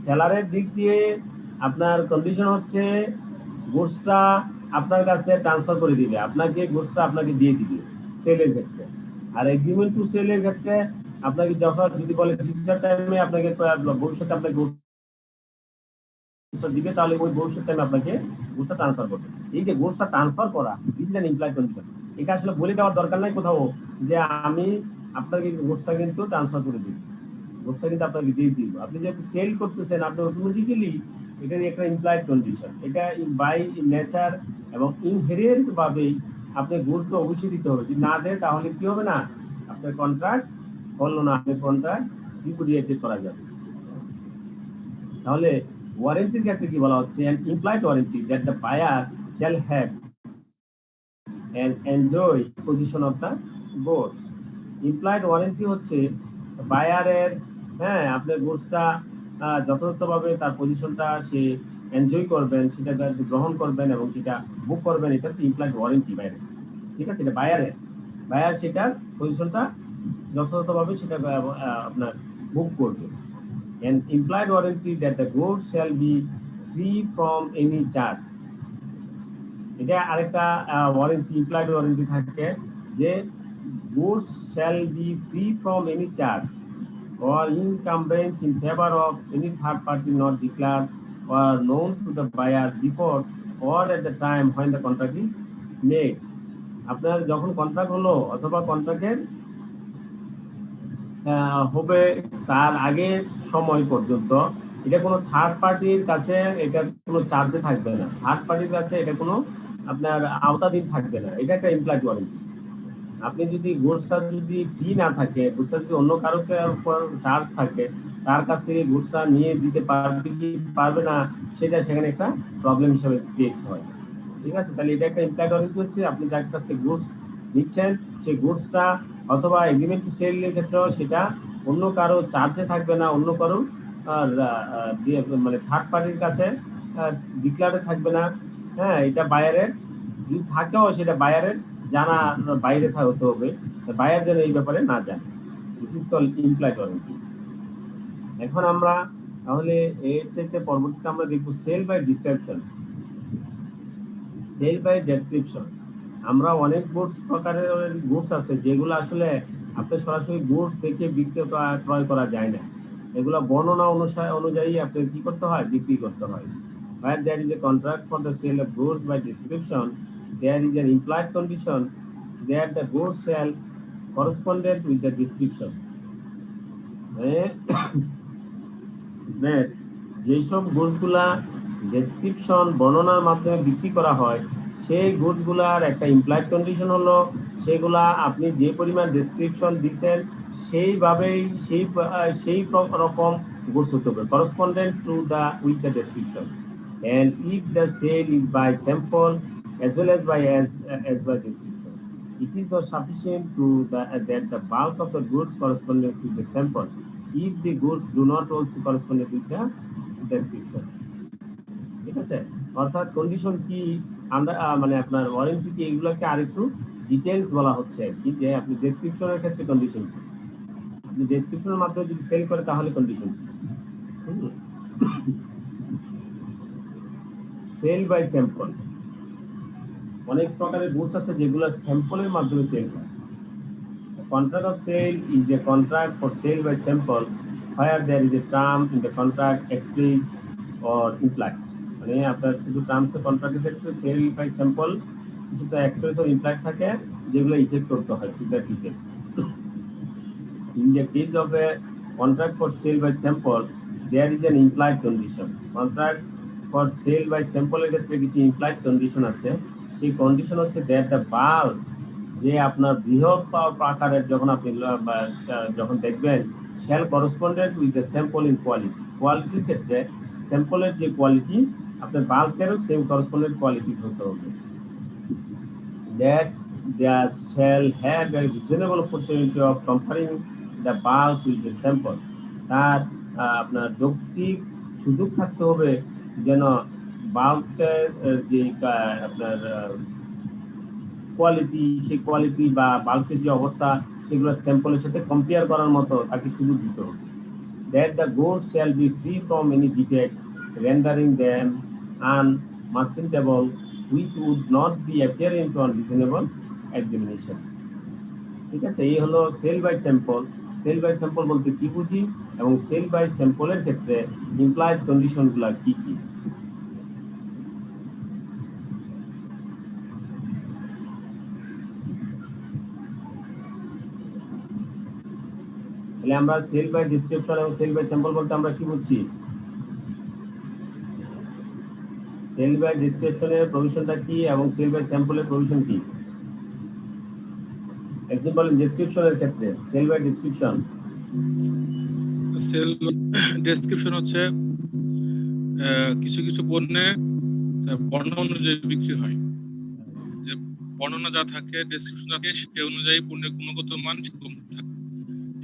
সেলারের দিক দিয়ে আপনার কন্ডিশন হচ্ছে গুডসটা আপনার কাছে ট্রান্সফার করে দিবে, আপনাকে গুডসটা আপনাকে দিয়ে দিবে সেলের ক্ষেত্রে। আর এগ্রিমেন্ট টু সেলের ক্ষেত্রে আপনাকে যখন যদি বলে ফিউচার টাইমে আপনাকে ভবিষ্যতে আপনাকে দিবে, তাহলে ওই ভবিষ্যৎ টাইমে আপনাকে গুডসটা ট্রান্সফার করবে। এই যে গুডসটা ট্রান্সফার করা, this is an implied condition. এটা আসলে বলে দেওয়ার দরকার নাই কোথাও যে আমি আপনাকে গুডসটা কিন্তু ট্রান্সফার করে দিই, গুডসটা কিন্তু আপনাকে দিয়ে দিব। আপনি যেহেতু সেল করতেছেন, আপনি অটোমেটিক্যালি এটা একটা ইমপ্লাইড কন্ডিশন। এটা বাই নেচার এবং ইনহেরিয়েন্ট ভাবেই আপনি গুরুত্ব অবশ্যই দিতে হবে। যদি না দেয় তাহলে কি হবে না, আপনার কন্ট্রাক্ট হলো না, আপনার কন্ট্রাক্ট রিপুডিয়েটেড করা যাবে। তাহলে ওয়ারেন্টির ক্ষেত্রে কি বলা হচ্ছে, an implied warranty that the buyer shall have and enjoy position of the goods। Implied warranty হচ্ছে বায়ারের, হ্যাঁ, আপনার গুডসটা যথাযথভাবে তার পজিশনটা সে এনজয় করবেন, সেটা গ্রহণ করবেন এবং সেটা বুক করবেন। এটা হচ্ছে ইমপ্লাইড ওয়ারেন্টি বাইরে, ঠিক আছে? এটা বায়ার সেটার পজিশনটা যথাযথভাবে সেটা আপনার বুক করবে। An implied warranty that the goods shall be free from any charge। এটা আরেকটা ওয়ারেন্টি, ইমপ্লাইড ওয়ারেন্টি থাকে যে goods shall be free from any charge or encumbrance in favor of any third party not declared or known to the buyer before or at the time when the contract is made। আপনার যখন contract হলো অথবা কন্ট্রাক্টের হবে তার আগের সময় পর্যন্ত এটা কোনো থার্ড পার্টির কাছে এটা কোনো চার্জে থাকবে না, থার্ড পার্টির কাছে এটা কোনো আপনার আওতাধীন থাকবে না। এটা একটা ইমপ্লাইড ওয়ারেন্টি। আপনি যদি গুডসটা যদি ফ্রি না থাকে, গুডসটা যদি অন্য কারো উপর চার্জ থাকে, তার কাছ থেকে গুডসটা নিয়ে দিতে পারবে কি পারবে না, সেটা সেখানে একটা প্রবলেম হিসেবে ক্রিয়েট হয়, ঠিক আছে? তাহলে এটা একটা ইমপ্লাইড ওয়ারেন্টি হচ্ছে আপনি যার কাছ থেকে গুডস নিচ্ছেন সেই গুডসটা অথবা এগ্রিমেন্ট টু সেলের ক্ষেত্রেও সেটা অন্য কারো চার্জে থাকবে না, অন্য কারো মানে থার্ড পার্টির কাছে ডিক্লারে থাকবে না। হ্যাঁ, এটা বায়ারের যদি থাকেও সেটা বায়ারের জানা বাইরে হতে হবে, বায়ার যেন এই ব্যাপারে না জানে। This is called implied warranty. এখন আমরা তাহলে এর চাইতে পরবর্তীতে আমরা দেখবো sale by description. Sale by description, আমরা অনেক গুডস প্রকারের গুডস আছে যেগুলো আসলে আপনি সরাসরি গুডস থেকে ক্রয় করা যায় না, এগুলো বর্ণনা অনুযায়ী আপনি কি করতে হয়, বিক্রি করতে হয়। Where there is a contract for the sale of goods by description, there is an implied condition that the goods shall correspond with the description। যেসব গুডসগুলা ডেসক্রিপশন বর্ণনার মাধ্যমে বিক্রি করা হয়, সেই গুডসগুলার একটা ইমপ্লাইড কন্ডিশন হলো সেগুলা আপনি যে পরিমাণ ডেসক্রিপশন দিচ্ছেন সেইভাবেই সেই রকম গুডস হতে হবে, correspondent to the with the description. And if the sale is by sample as well as by description, it is not sufficient to that the bulk of the goods corresponding to the sample if the goods do not also correspond with the description। ঠিক আছে? অর্থাৎ condition কি আমরা মানে আপনার warranty কি এগুলোকে আরেকটু ডিটেইলস বলা হচ্ছে কি, যে আপনি ডেসক্রিপশনের ক্ষেত্রে কন্ডিশন কি, আপনি ডেসক্রিপশনের মাধ্যমে যদি সেল করে তাহলে কন্ডিশন কি। সেল বাই স্যাম্পল, অনেক প্রকারের গুডস আছে যেগুলো স্যাম্পলের মাধ্যমে সেল হয়। Contract of sale is a contract for sale by sample where there is a term in the contract express or implied। মানে আপনার শুধু টার্মস অফ কন্ট্রাক্টের ক্ষেত্রে সেল বাই স্যাম্পল কিছুটা এক্সপ্রেস ও ইমপ্লাইড থাকে যেগুলো ইফেক্ট করতে হয়, ঠিক আছে? In the case of a contract for sale by sample, there is an implied condition। Contract for sale by sample এর ক্ষেত্রে কিছু ইমপ্লাইড কন্ডিশন আছে। সেই কন্ডিশন হচ্ছে দ্যাট দ্য বাল্ক, যে আপনার বৃহৎ আকারের যখন আপনি যখন দেখবেন, shall correspondent with the sample in quality। কোয়ালিটির ক্ষেত্রে স্যাম্পলের যে কোয়ালিটি আপনার বাল্কেরও সেম করসপন্ডেন্ট কোয়ালিটি হতে হবে। That there shall have a reasonable opportunity of comparing the bulk with the sample. তার আপনার যৌক্তিক সুযোগ থাকতে হবে যেন বাল্কের যে আপনার কোয়ালিটি, সেই কোয়ালিটি বা বাল্কের যে অবস্থা সেগুলো স্যাম্পলের সাথে কম্পেয়ার করার মতো তাকে সুযোগ দিতে হবে। That the goods shall be free from any defect, rendering them unmerchantable, which would not be appearing to unreasonable examination. ঠিক আছে, এই হলো sale by sample. Sale by sample বলতে কি বুঝি এবং সেল বাই স্যাম্পলের ক্ষেত্রে ইমপ্লাইড কন্ডিশনগুলো কি কি। তাহলে আমরা সেল বাই ডিসক্রিপশন এবং সেল বাই স্যাম্পল বলতে আমরা কি বুঝছি? সেল বাই ডিসক্রিপশনের প্রভিশনটা কি এবং সেল বাই স্যাম্পলের প্রভিশন কি? একজন বলেন ডেসক্রিপশনের ক্ষেত্রে sale by description. Sale description হচ্ছে কিছু কিছু পণ্যে বর্ণ অনুযায়ী বিক্রি হয়, যে বর্ণনা যা থাকে ডেসক্রিপশন থাকে সে অনুযায়ী পণ্যের গুণগত মান থাকে,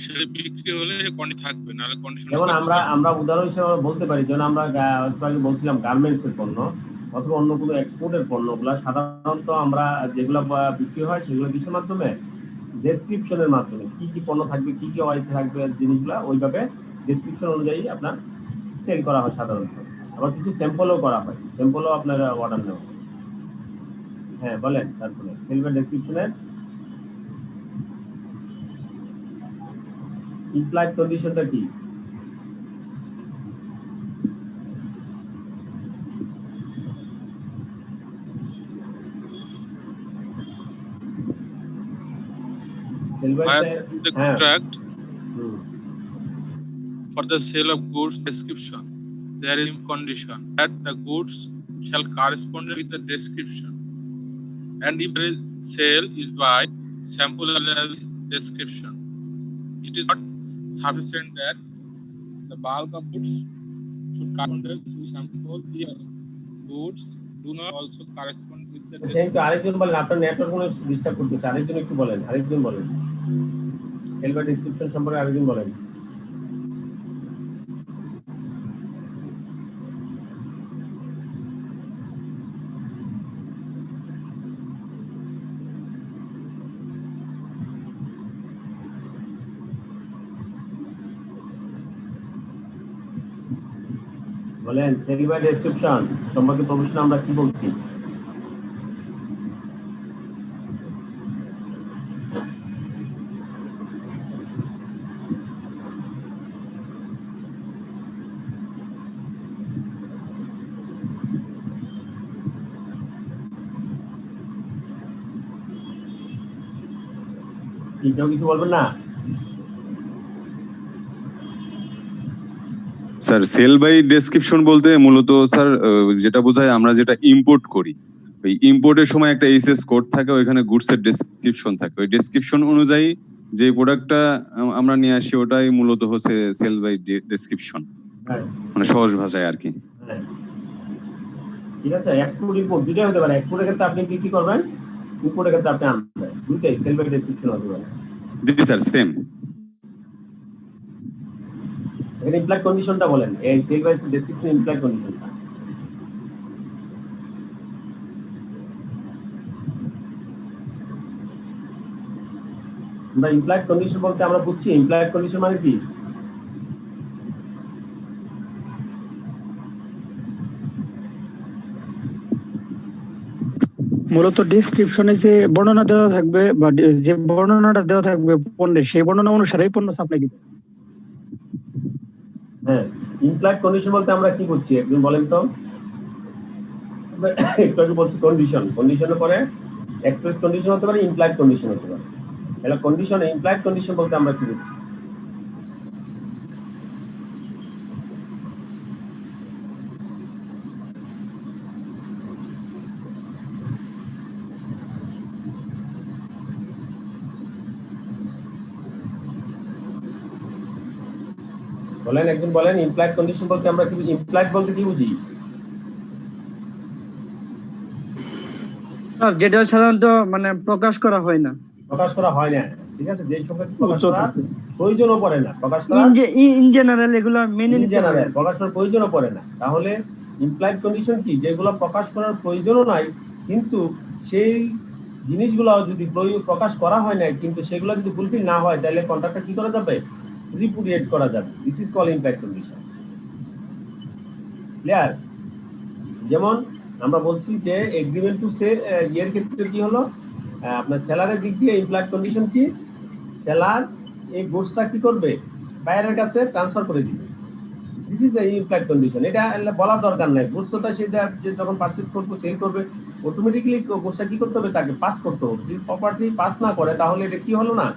সে বিক্রি হলে কন্ডিশন থাকবে, নাহলে কন্ডিশন। যেমন আমরা উদাহরণ হিসেবে বলতে পারি, যেমন আমরা বলছিলাম গার্মেন্টস এর পণ্য অথবা অন্য কোনো এক্সপোর্টের পণ্যগুলো সাধারণত আমরা যেগুলো বিক্রি হয় সেগুলো কিসের মাধ্যমে? ডেসক্রিপশনের মাধ্যমে। কি কি পণ্য থাকবে, কি কি ওয়াইজ থাকবে জিনিসগুলো ওইভাবে ডেসক্রিপশন অনুযায়ী আপনার সেল করা হয় সাধারণত। আবার কিছু স্যাম্পলও করা হয়, স্যাম্পলও আপনার অর্ডার নেওয়া। হ্যাঁ বলেন, তারপরে সেল বাই ডেসক্রিপশনের ইমপ্লাইড কন্ডিশনটা কি? The contract for the sale of goods description, there is condition that the goods shall correspond with the description, and if the sale is by sample analysis description, it is not sufficient that the bulk of goods should correspond to sample. The goods do not also correspond with the description. আরেকজন বলেন, আপনার network কোনো disturb করতেছে, আরেকজন একটু বলেন, আরেকজন বলেন সেল বাই ডেসক্রিপশন সম্পর্কে আরেকজন বলেন। বলেন সেল বাই ডেসক্রিপশন সম্পর্কে প্রভিশন আমরা কি বলছি? কেউ কিছু বলবেন না? স্যার সেল বাই ডেসক্রিপশন বলতে মূলত স্যার যেটা বোঝায় আমরা যেটা ইম্পোর্ট করি, ওই ইম্পোর্টের সময় একটা এইচএস কোড থাকে, ওইখানে গুডস এর ডেসক্রিপশন থাকে, ওই ডেসক্রিপশন অনুযায়ী যে প্রোডাক্টটা আমরা নিয়ে আসি ওটাই মূলত হচ্ছে সেল বাই ডেসক্রিপশন, মানে সহজ ভাষায় আর কি। ঠিক আছে, এক্সপোর্ট ইম্পোর্ট দুটোই হতে পারে। এক্সপোর্টের ক্ষেত্রে আপনি কি করবেন, ইম্পোর্টের ক্ষেত্রে আপনি আনবেন, দুটোই সেল বাই ডেসক্রিপশন হতে পারে। জি স্যার সেম। এখানে ইমপ্লাইড কন্ডিশনটা বলেন, এই সেল বাই ডেসক্রিপশন ইমপ্লাইড কন্ডিশনটা। আমরা ইমপ্লাইড কন্ডিশন বলতে আমরা বুঝছি ইমপ্লাইড কন্ডিশন মানে কি? মূলত ডেসক্রিপশনে যে বর্ণনা দেওয়া থাকবে বা যে বর্ণনাটা দেওয়া থাকবে পণ্যের, সেই বর্ণনা অনুসারেই পণ্য সাপ্লাই দিবে। হ্যাঁ, ইমপ্লাইড কন্ডিশন বলতে আমরা কি বুঝছি একজন বলেন তো? একটু আগে বলছি কন্ডিশন, কন্ডিশনের পরে এক্সপ্রেস কন্ডিশন হতে পারে, ইমপ্লাইড কন্ডিশন হতে পারে। তাহলে কন্ডিশন, ইমপ্লাইড কন্ডিশন বলতে আমরা কি বুঝছি? বলেন, একজন বলেন ইমপ্লাইড কন্ডিশন বলতে আমরা কি, ইমপ্লাইড বলতে কি বুঝি? স্যার যেটা সাধারণত মানে প্রকাশ করা হয় না, প্রকাশ করা হয় না, ঠিক আছে, যে সংখ্যাটি প্রকাশ করার প্রয়োজনও পড়ে না, প্রকাশ করা ইন জেনারেল এগুলো মেনে নিতে হয়। জেনারেল প্রকাশ করার প্রয়োজনও পড়ে না। তাহলে ইমপ্লাইড কন্ডিশন কি, যেগুলো প্রকাশ করার প্রয়োজনও নাই কিন্তু সেই জিনিসগুলো যদি প্রকাশ করা হয় না কিন্তু সেগুলো যদি ফুলফিল না হয় তাহলে কন্ট্রাক্টটা কি করা যাবে, রিপুডিয়েট করা যাবে। This is call implied condition. Clear? যেমন আমরা বলছি যে এগ্রিমেন্ট টু সে এর ক্ষেত্রে কি হলো, আপনার সেলারের দিক দিয়ে ইমপ্লাইড কন্ডিশন কি, সেলার এই গুডসটা কি করবে, বায়ারের কাছে ট্রান্সফার করে দিবে। This is the implied condition. এটা বলার দরকার নাই, গুডসটা সে যখন পারচেজ করবে, সেল করবে, অটোমেটিক্যালি গুডসটা কি করতে হবে, তাকে পাস করতে হবে। যদি প্রপার্টি পাস না করে তাহলে এটা কি হলো না,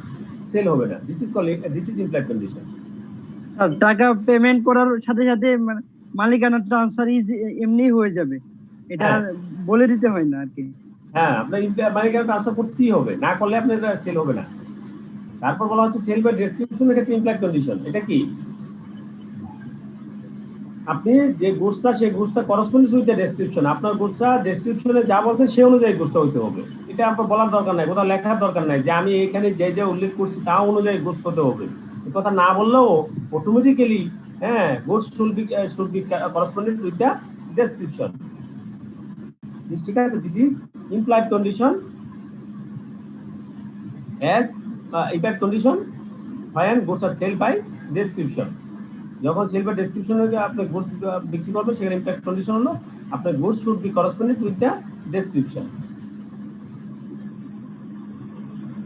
সেল হবে না। This is call, this is implied condition. আর টাকা পেমেন্ট করার সাথে সাথে মালিকানা ট্রান্সফার এমনি হয়ে যাবে, এটা বলে দিতে হয় না আর কি। হ্যাঁ, আপনার মালিকানা ট্রান্সফার করতেই হবে, না করলে আপনার সেল হবে না। তারপর বলা হচ্ছে সেল বাই ডেসক্রিপশন, এটা কি ইমপ্লাইড কন্ডিশন। এটা কি, আপনি যে গুডসটা, সেই গুডসটা করসপন্ডিং উইথ দ্য ডেসক্রিপশন, আপনার গুডসটা ডেসক্রিপশনে যা বলছে সেই অনুযায়ী গুডসটা হতে হবে। এটা আপনার বলার দরকার নাই, কোথাও লেখার দরকার নাই যে আমি এখানে যে যে উল্লেখ করছি তা অনুযায়ী গুডস হতে হবে। এই কথা না বললেও automatically goods should be corresponding with the description. ঠিক আছে, this is implied condition as implied condition when goods are sold by description। যখন সেল বাই ডেসক্রিপশনে আপনি গুডস বিক্রি করবেন সেখানে ইমপ্লাইড কন্ডিশন হলো আপনার goods should be corresponding with the description.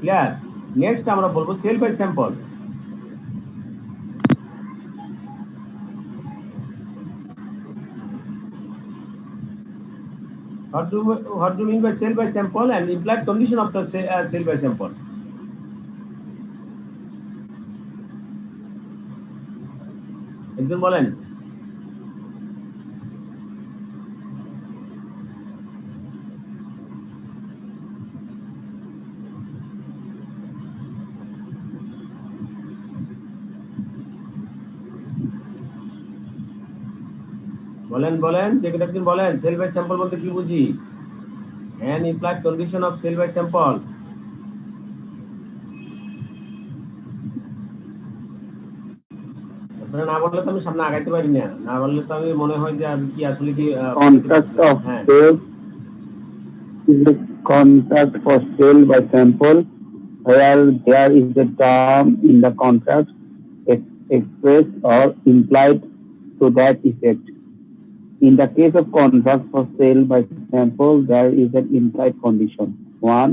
Clear? Next আমরা বলবো sale by sample. What do you mean by sale by sample and implied condition of the sale by sample? একজন বলেন। বলেন বলেন, যে কেউ একজন বলেন সেল বাই স্যাম্পল বলতে কি বুঝি, and implied condition of sale by sample। আপনারা না বললে তো আমি সামনে আগাইতে পারি না, না বললে তো আমি মনে হয় যে আমি কি আসলে কি contract of sale is a contract for sale by sample where there is a term in the contract expressed or implied to that effect. In the case of contract for sale by sample, there is an implied condition. 1.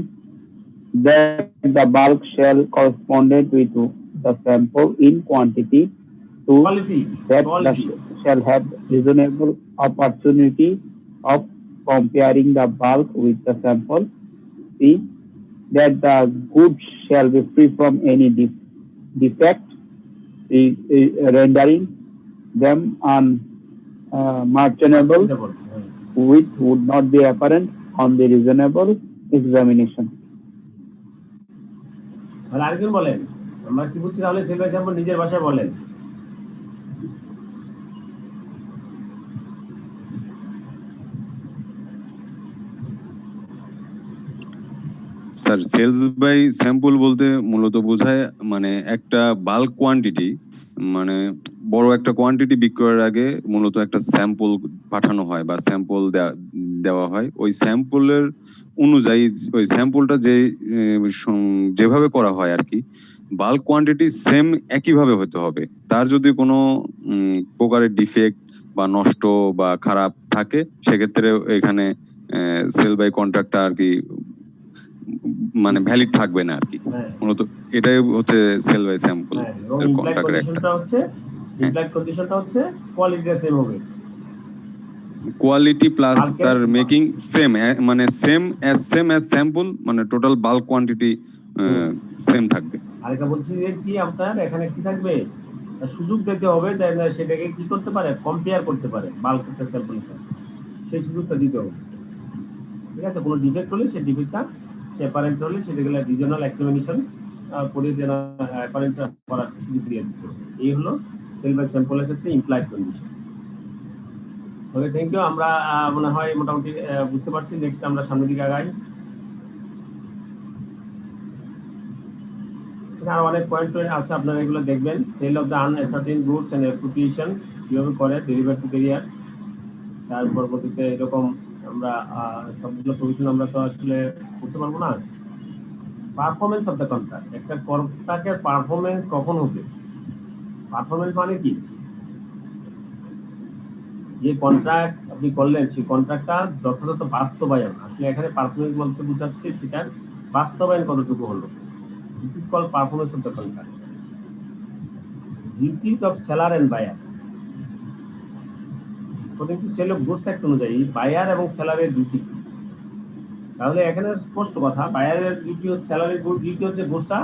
That the bulk shall correspond with the sample in quantity. 2. That the shall have reasonable opportunity of comparing the bulk with the sample. 3. That the goods shall be free from any defect, rendering them unmerchantable, which would not be apparent on the reasonable examination. আরেকজন বলেন, আমরা কি বুঝছি তাহলে sell by sample নিজের ভাষায় বলেন। Sir sales by sample বলতে মূলত বোঝায় মানে একটা বাল্ক কোয়ান্টিটি, মানে বড় একটা কোয়ান্টিটি বিক্রয়ের আগে মূলত একটা স্যাম্পল পাঠানো হয় বা স্যাম্পল দেওয়া হয়। ওই স্যাম্পলের অনুযায়ী ওই স্যাম্পলটা যেভাবে করা হয় আর কি, বাল্ক কোয়ান্টিটি সেম একইভাবে হতে হবে। তার যদি কোনো প্রকারের ডিফেক্ট বা নষ্ট বা খারাপ থাকে সেক্ষেত্রে এখানে সেল বাই কন্ট্রাক্টটা আর কি মানে ভ্যালিড থাকবে না আর কি। মূলত এটাই হচ্ছে সেল বাই স্যাম্পল এর কন্ট্রাক্টের একটা ইমপ্লাইড কন্ডিশনটা হচ্ছে কোয়ালিটিটা সেম হবে, কোয়ালিটি প্লাস তার মেকিং সেম, মানে সেম অ্যাজ স্যাম্পল, মানে টোটাল বাল্ক কোয়ান্টিটি সেম থাকবে। আরেকটা বলছি যে কি আপনার এখানে কি থাকবে, সুযোগ দিতে হবে সেটাকে কি করতে পারে, কম্পেয়ার করতে পারে বাল্ক একটা স্যাম্পলের সাথে, সেই সুযোগটা দিতে হবে। ঠিক আছে, কোনো ডিফেক্ট হলে সেই ডিফেক্টটা সেপারেট হলে সেটাগুলো রিজনাল এক্সামিনেশন করে যেন অ্যাপারেন্ট করার সুযোগ দিয়ে দিতে হবে। এই হলো সেল বাই স্যাম্পলের ক্ষেত্রে implied condition. Okay, thank you. আমরা মনে হয় মোটামুটি বুঝতে পারছি। নেক্সট আমরা সামনের দিকে আগাই। এখানে আরো অনেক পয়েন্ট আছে, আপনারা এগুলো দেখবেন। Sale of the unascertained goods and appropriation কিভাবে করে ডেলিভারি টু ক্যারিয়ার। তার পরবর্তীতে এরকম আমরা সবগুলো প্রভিশন আমরা তো আসলে করতে পারবো না। পারফরমেন্স অফ দ্য কন্ট্রাক্ট, একটা কন্ট্রাক্টের পারফরমেন্স কখন হবে? পারফরমেন্স মানে কি? যে কন্ট্রাক্ট আপনি করলেন সেই কন্ট্রাক্টটা যথাযথ বাস্তবায়ন। আসলে এখানে পারফরমেন্স বলতে বোঝাচ্ছে সেটার বাস্তবায়ন কতটুকু হলো। This is called performance of the contract. Duties of seller and buyer, কিন্তু সেল অফ গুডস অ্যাক্ট অনুযায়ী বায়ার এবং সেলারের ডিউটি। তাহলে এখানে স্পষ্ট কথা, বায়ারের ডিউটি হচ্ছে, সেলারের ডিউটি হচ্ছে গুডসটা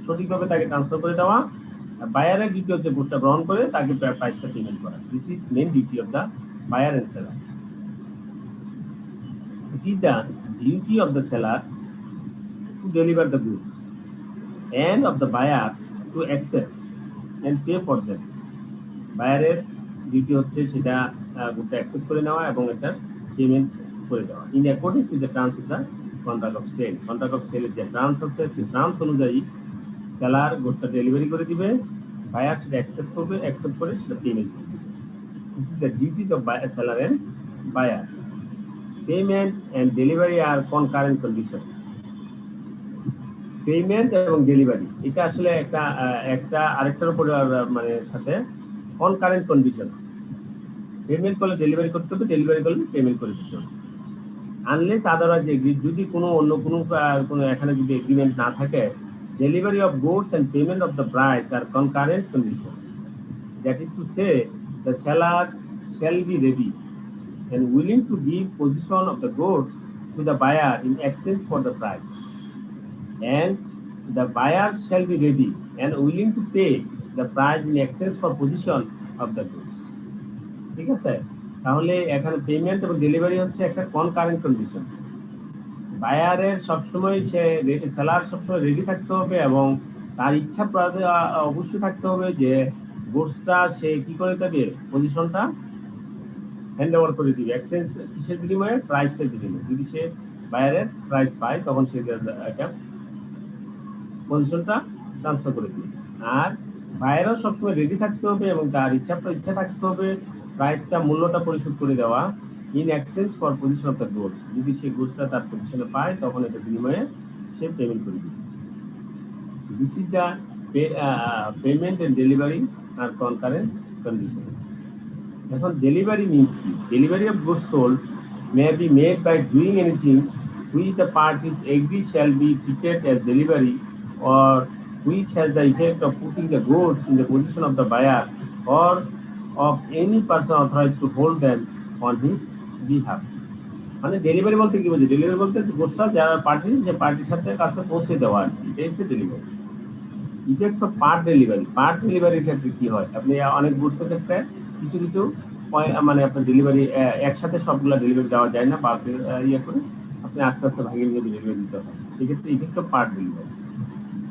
সঠিকভাবে তাকে ট্রান্সফার করে দেওয়া, আর বায়ারের ডিউটি হচ্ছে গুডসটা গ্রহণ করে তাকে প্রাইসটা পেমেন্ট করা। This is main duty of the buyer and seller. It is the duty of the seller to deliver the goods and of the buyer to accept and pay for them. Buyer duty হচ্ছে সেটা গুডটা accept করে নেওয়া এবং এটা payment করে দেওয়া। In according to the terms of the contract of sale. Contract of সেলের যে টার্মস হচ্ছে সেই টার্মস অনুযায়ী সেলার গুডটা ডেলিভারি করে দিবে, বায়ার সেটা অ্যাকসেপ্ট করবে, অ্যাকসেপ্ট করে সেটা পেমেন্ট করবে। This is the duties of buyer, seller and buyer. Payment and delivery are concurrent conditions. Payment এবং ডেলিভারি এটা আসলে একটা আরেকটার উপরে মানে সাথে concurrent condition. পেমেন্ট করলে ডেলিভারি করতে হবে, ডেলিভারি করলে পেমেন্ট করে দিতে হবে। আনলেস আদারওয়াইজ এগ্রি, যদি অন্য কোনো এখানে যদি এগ্রিমেন্ট না থাকে, delivery of goods and payment of the price are concurrent conditions. That is to say, the seller shall be ready and willing to give possession of the goods to the buyer in exchange for the price, and the buyer shall be ready and willing to pay the price in exchange for possession of the goods. ঠিক আছে? তাহলে এখানে payment এবং delivery হচ্ছে একটা concurrent condition. বায়ারের সবসময় seller সবসময় রেডি থাকতে হবে এবং তার ইচ্ছা অবশ্যই থাকতে হবে যে গুডসটা সে কি করে দেবে, পজিশনটা হ্যান্ড ওভার করে দিবে। এক্সচেঞ্জ কিসের বিনিময়ে? প্রাইসের বিনিময়ে। যদি সে বায়ারের প্রাইস পায় তখন সে একটা পজিশনটা ট্রান্সফার করে দিবে। আর বায়ারও সবসময় রেডি থাকতে হবে এবং তার ইচ্ছা থাকতে হবে প্রাইসটা, মূল্যটা পরিশোধ করে দেওয়া in exchange for position of the goods. যদি সে গুডসটা তার পজিশনে পায় তখন এটা বিনিময়ে সে পেমেন্ট করে দিবে। This is the payment and delivery are concurrent condition. এখন ডেলিভারি মিন্স কি? Delivery of goods sold may be made by doing anything which the parties agree shall be treated as delivery, or which has the effect of putting the goods in the possession of the buyer or of any person authorized to hold them on his behalf. মানে delivery বলতে কি বোঝে? Delivery বলতে গুডসটা যারা party, সে পার্টির সাথে কাছে পৌঁছে দেওয়া, এটাই হচ্ছে delivery. Effects of part delivery. Part ডেলিভারির ক্ষেত্রে কি হয়? আপনি অনেক গুডসের ক্ষেত্রে কিছু মানে আপনার ডেলিভারি একসাথে সবগুলা ডেলিভারি দেওয়া যায় না, বা ইয়ে করে আপনি আস্তে আস্তে ভাগে নিয়ে ডেলিভারি দিতে হয়। সেক্ষেত্রে effect of part delivery.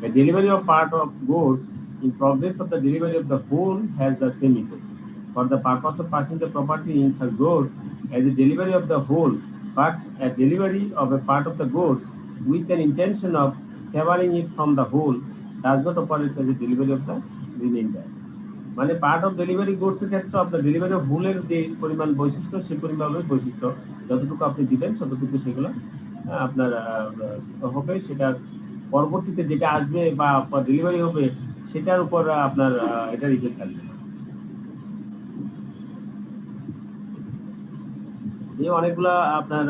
The delivery of part of goods in progress of the delivery of the whole has the same effect. For the purpose of passing the property in such goods as a delivery of the whole, but a delivery of a part of the goods with an intention of severing it from the whole does not operate as a delivery of the remainder. মানে part of delivery goods এর ক্ষেত্রে আপনার delivery of হোলের যে পরিমাণ বৈশিষ্ট্য, সেই পরিমাণের বৈশিষ্ট্য যতটুকু আপনি দিবেন ততটুকু সেগুলো আপনার হবে। সেটা পরবর্তীতে যেটা আসবে বা ডেলিভারি হবে সেটার উপর আপনার এটার ইফেক্ট থাকবে। এই অনেকগুলা আপনার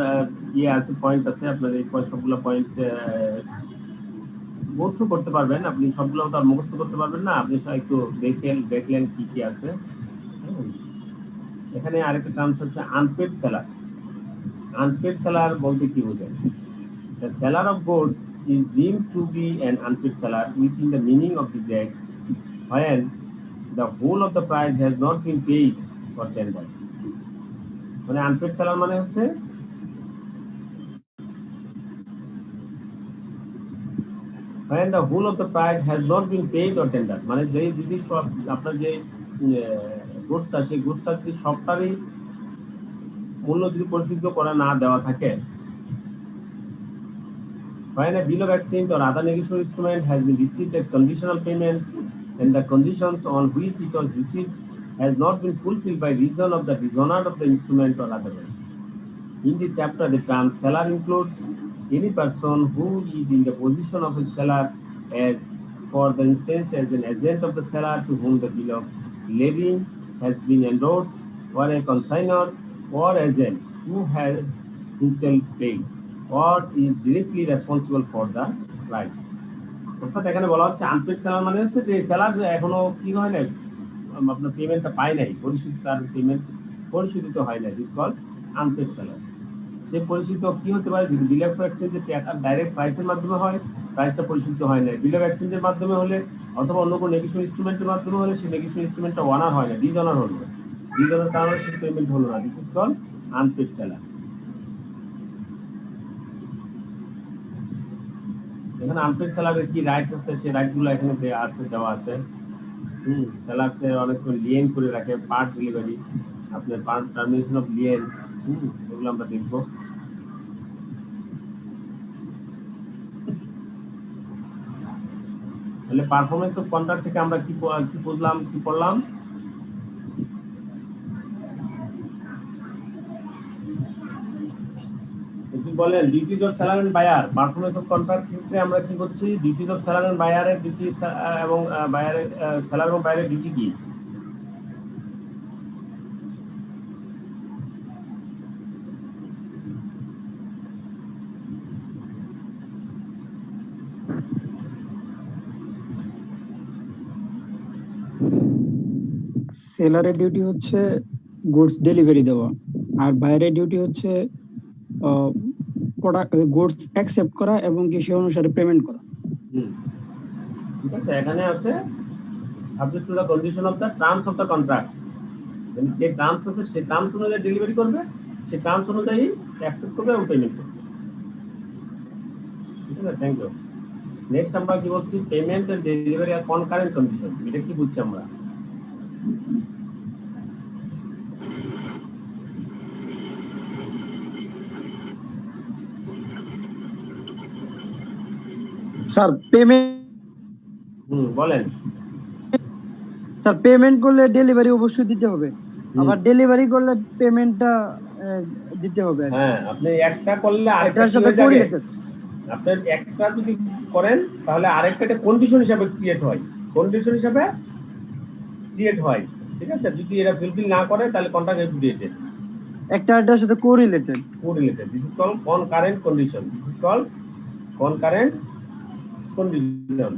আছে, পয়েন্ট আছে। আপনার এই সবগুলো পয়েন্ট মুখস্থ করতে পারবেন, আপনি সবগুলো তো আর মুখস্থ করতে পারবেন না, আপনি একটু দেখলেন কি কি আছে। এখানে আরেকটা টার্মস হচ্ছে আনপেড সেলার। আনপেড সেলার বলতে কি বোঝায়? The seller of goods is deemed to be an unpaid seller within the meaning of the act when the whole of the price has not been paid for tender. মানে unpaid seller মানে হচ্ছে when the whole of the price has not been paid or tendered, মানে যে যদি আপনার যে গুডসটা, সেই গুডসটা যদি সবটারই মূল্য যদি পরিশোধ করা না দেওয়া থাকে, When a bill of exchange or other negotiable instrument has been received as conditional payment and the conditions on which it was received has not been fulfilled by reason of the dishonor of the instrument or otherwise. In this chapter, the term seller includes any person who is in the position of a seller, as for the instance as an agent of the seller to whom the bill of lading has been endorsed, or a consignor or agent who has himself paid or is directly responsible for the right. অর্থাৎ এখানে বলা হচ্ছে unpaid seller মানে হচ্ছে যে seller এখনো কি হয় না, আপনার পেমেন্টটা পায় নাই, পরিশোধ, তার পেমেন্ট পরিশোধিত হয় না, দিস কল আনপেড সেলার। সে পরিশোধিত কি হতে পারে, যদি বিল অফ এক্সচেঞ্জের টাকা ডাইরেক্ট প্রাইসের মাধ্যমে হয়, প্রাইসটা পরিশোধিত হয় না। বিল অফ এক্সচেঞ্জের মাধ্যমে হলে অথবা অন্য কোনো নেগেশন ইনস্ট্রুমেন্টের মাধ্যমে হলে সেই নেগেশন ইনস্ট্রুমেন্টটা অনার হয় না, ডিসঅনার হলো, ডিসঅনার কারণে সে পেমেন্ট হলো না, this is call unpaid seller. এখানে আনপেড সেলারের কি রাইটস আছে, সেই রাইটসগুলো এখানে দেওয়া আছে। সেলারকে অনেক সময় লিয়েন করে রাখে, পার্ট ডেলিভারি, আপনার পার্ট টার্মিনেশন অফ লিয়েন, এগুলো আমরা দেখবো। তাহলে পারফরমেন্স অফ কন্ট্রাক্ট থেকে আমরা কি বুঝলাম, কি পড়লাম? বলেন duties of seller and buyer. Performance of contract ক্ষেত্রে আমরা কি করছি, ডিউটিজ অফ সেলার এন্ড বায়ারের ডিউটি এবং বায়ারের সেলার এবং বায়ারের ডিউটি কি? সেলারের ডিউটি হচ্ছে গুডস ডেলিভারি দেওয়া, আর বাইরের ডিউটি হচ্ছে প্রোডাক্ট গুডস অ্যাকসেপ্ট করা এবং কি সেই অনুসারে পেমেন্ট করা। ঠিক আছে, এখানে হচ্ছে subject to the condition of the terms of the contract, যে টার্মস আছে সেই টার্মস অনুযায়ী ডেলিভারি করবে, সেই টার্মস অনুযায়ী অ্যাকসেপ্ট করবে এবং পেমেন্ট করবে। ঠিক আছে, থ্যাংক ইউ। নেক্সট আমরা কি বলছি, payment and delivery are concurrent condition. এটা কি বুঝছি আমরা? স্যার পেমেন্ট, বলেন। স্যার পেমেন্ট করলে ডেলিভারি অবশ্যই দিতে হবে, আবার ডেলিভারি করলে পেমেন্টটা দিতে হবে। হ্যাঁ, আপনি একটা করলে আরেকটার সাথে আপনি একটা যদি করেন তাহলে আরেকটা কন্ডিশন হিসাবে ক্রিয়েট হয়, কন্ডিশন হিসাবে ক্রিয়েট হয়। ঠিক আছে, যদি এটা ফুলফিল না করে তাহলে কন্ট্রাক্ট এক্সপিরিয়েটেড, একটার সাথে correlated. This is called concurrent condition, this is called concurrent condition.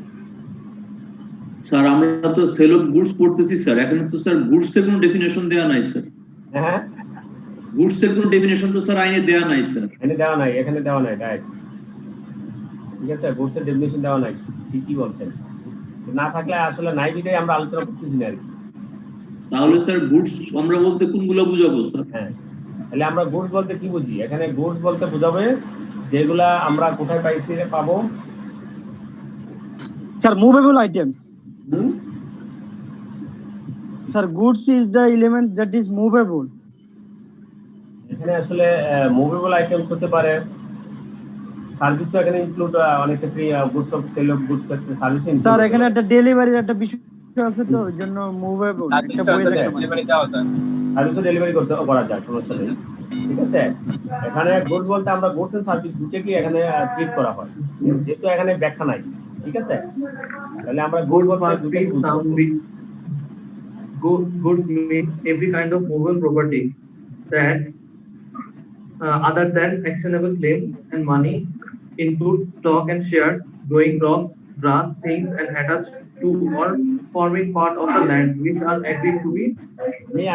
Sir আমরা তো সেল অফ গুডস পড়তেছি স্যার, এখানে তো স্যার গুডস এর কোনো ডেফিনেশন দেয়া নাই স্যার। হ্যাঁ, গুডস এর কোনো ডেফিনেশন তো স্যার আইনে দেয়া নাই স্যার। এখানে দেওয়া নাই, এখানে দেওয়া নাই, রাইট। ঠিক আছে, গুডস এর ডেফিনেশন দেওয়া নাই, ঠিকই বলছেন। না থাকলে আসলে নাই দিলেই আমরা আলোচনা করতেছি না আর কি। তাহলে স্যার গুডস আমরা বলতে কোনগুলো বুঝাবো স্যার? হ্যাঁ, তাহলে আমরা গুডস বলতে কি বুঝি? এখানে গুডস বলতে বোঝাবে যেগুলা আমরা কোথায় পাবো? Sir movable items. Sir goods is the element that is movable. এখানে আসলে মুভেবল আইটেমস হতে পারে, সার্ভিস তো এখানে ইনক্লুড, অনেক ক্ষেত্রে goods of sale of goods ক্ষেত্রে সার্ভিস ইনক্লুড। স্যার এখানে একটা ডেলিভারির একটা বিষয় আছে, তো ওই জন্য মুভেবল একটা বই ডেলিভারি দেওয়া যায়, সার্ভিসও ডেলিভারি করা যায়, সমস্যা নেই। ঠিক আছে, এখানে গুডস বলতে আমরা গুডস এন্ড সার্ভিস দুটোকে এখানে ট্রিট করা হয়, যেহেতু এখানে ব্যাখ্যা নাই। ঠিক আছে, তাহলে আমরা গুড বলতে goods means every kind of movable property that other than actionable claims and money includes stock and shares, growing crops, grass, things and attached to or forming part of the land which are agreed to be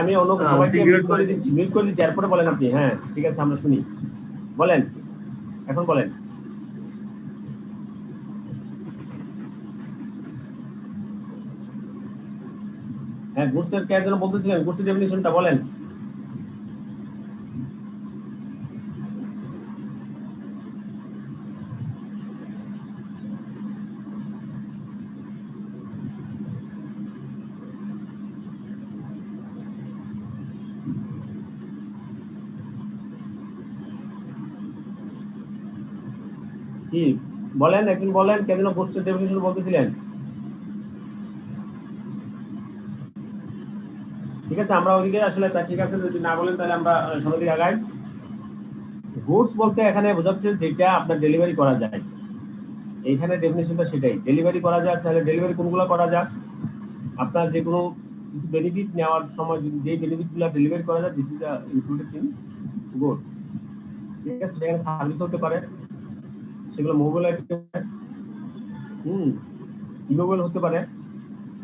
আমি অন্য সবাইকে mute করে দিচ্ছি, এরপরে বলেন আপনি। হ্যাঁ, ঠিক আছে, আমরা শুনি, বলেন, এখন বলেন। হ্যাঁ, গুডস এর কে যেন বলতেছিলেন, গুডস এর ডেফিনিশনটা বলেন। কি বলেন, একদিন বলেন কেন গোস্টের ডেফিনিশন বলতেছিলেন? ঠিক আছে, আমরা ওইদিকে আসলে ঠিক আছে, যদি না বলেন তাহলে আমরা সামনের দিকে আগাই। গুডস বলতে এখানে বোঝাচ্ছে যেটা আপনার ডেলিভারি করা যায়। এইখানে ডেফিনিশনটা সেটাই, ডেলিভারি করা যায়। তাহলে ডেলিভারি কোনগুলো করা যায়? আপনার যে কোনো কিছু বেনিফিট নেওয়ার সময় যে বেনিফিটগুলো ডেলিভারি করা যায়, this is included in good. ঠিক আছে, সেখানে সার্ভিস হতে পারে, সেগুলো মোবাইল ইমোবাইল হতে পারে,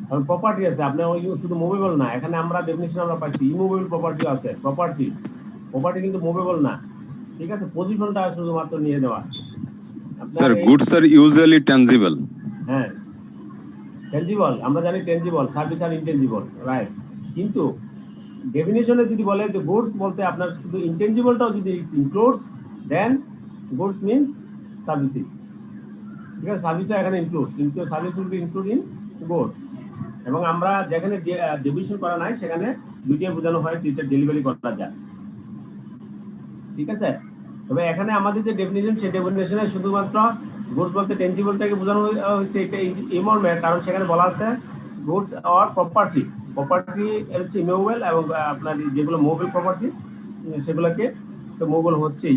কারণ প্রপার্টি আছে। আপনার ওই শুধু মুভেবল না, এখানে আমরা ডেফিনিশন আমরা পাচ্ছি ইমুভেবল প্রপার্টি আছে। প্রপার্টি কিন্তু মুভেবল না। ঠিক আছে, পজিশনটা শুধুমাত্র নিয়ে নেওয়া। স্যার গুডস আর ইউজুয়ালি ট্যানজিবল। হ্যাঁ, ট্যানজিবল আমরা জানি, ট্যানজিবল, সার্ভিস আর ইনটেনজিবল, রাইট। কিন্তু ডেফিনিশনে যদি বলে যে গুডস বলতে আপনার শুধু ইনটেনজিবলটাও যদি ইনক্লুডস, দেন গুডস মিনস সার্ভিসেস। ঠিক আছে, সার্ভিসটা এখানে ইনক্লুড, কিন্তু service will be include in goods. এবং আমরা যেখানে ডিভিশন করা নাই সেখানে দুইটাই বোঝানো হয় যেটা ডেলিভারি করা যায়। ঠিক আছে, তবে এখানে আমাদের যে ডেফিনিশন, সেই ডেফিনিশনে শুধুমাত্র গুডস বলতে টেনজিবলটাকে বোঝানো হচ্ছে, এটা এই মর্মে, কারণ সেখানে বলা আছে গুডস অর প্রপার্টি হচ্ছে ইমুভেবল, এবং আপনার যেগুলো মোবাইল প্রপার্টি সেগুলোকে তো মোবাইল হচ্ছেই,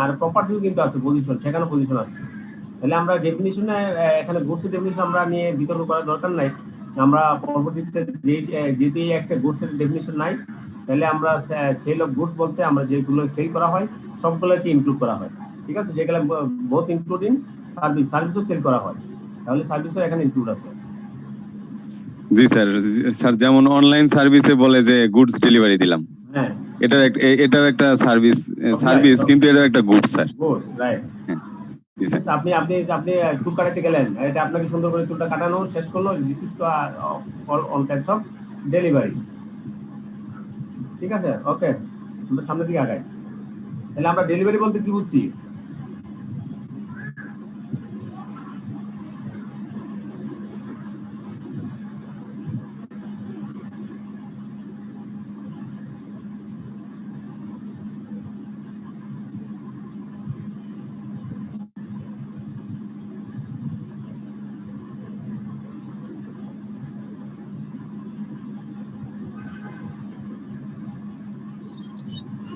আর প্রপার্টিও কিন্তু আছে, পজিশন, সেখানে পজিশন আছে। তাহলে আমরা ডেফিনিশনে এখানে গুডসের ডেফিনিশন আমরা নিয়ে বিতর্ক করার দরকার নাই। আমরা পরবর্তীতে যেহেতু একটা গুডসের ডেফিনিশন নাই, তাহলে আমরা সেল অফ গুডস বলতে আমরা যেগুলো সেল করা হয় সবগুলোকে ইনক্লুড করা হয়। ঠিক আছে, যেগুলো বোথ ইনক্লুডিং সার্ভিসও সেল করা হয়, তাহলে সার্ভিসও এখানে ইনক্লুড আছে। জি স্যার, স্যার যেমন অনলাইন সার্ভিসে বলে যে গুডস ডেলিভারি দিলাম, হ্যাঁ, এটাও একটা সার্ভিস, কিন্তু এটা একটা গুডস স্যার। Goods, right. আপনি আপনি আপনি চুল কাটাতে গেলেন, এটা আপনাকে সুন্দর করে চুলটা কাটানো শেষ করলো, this is all types of delivery. ঠিক আছে, ওকে, আমরা সামনের দিকে আগাই। তাহলে আমরা ডেলিভারি বলতে কি বুঝছি?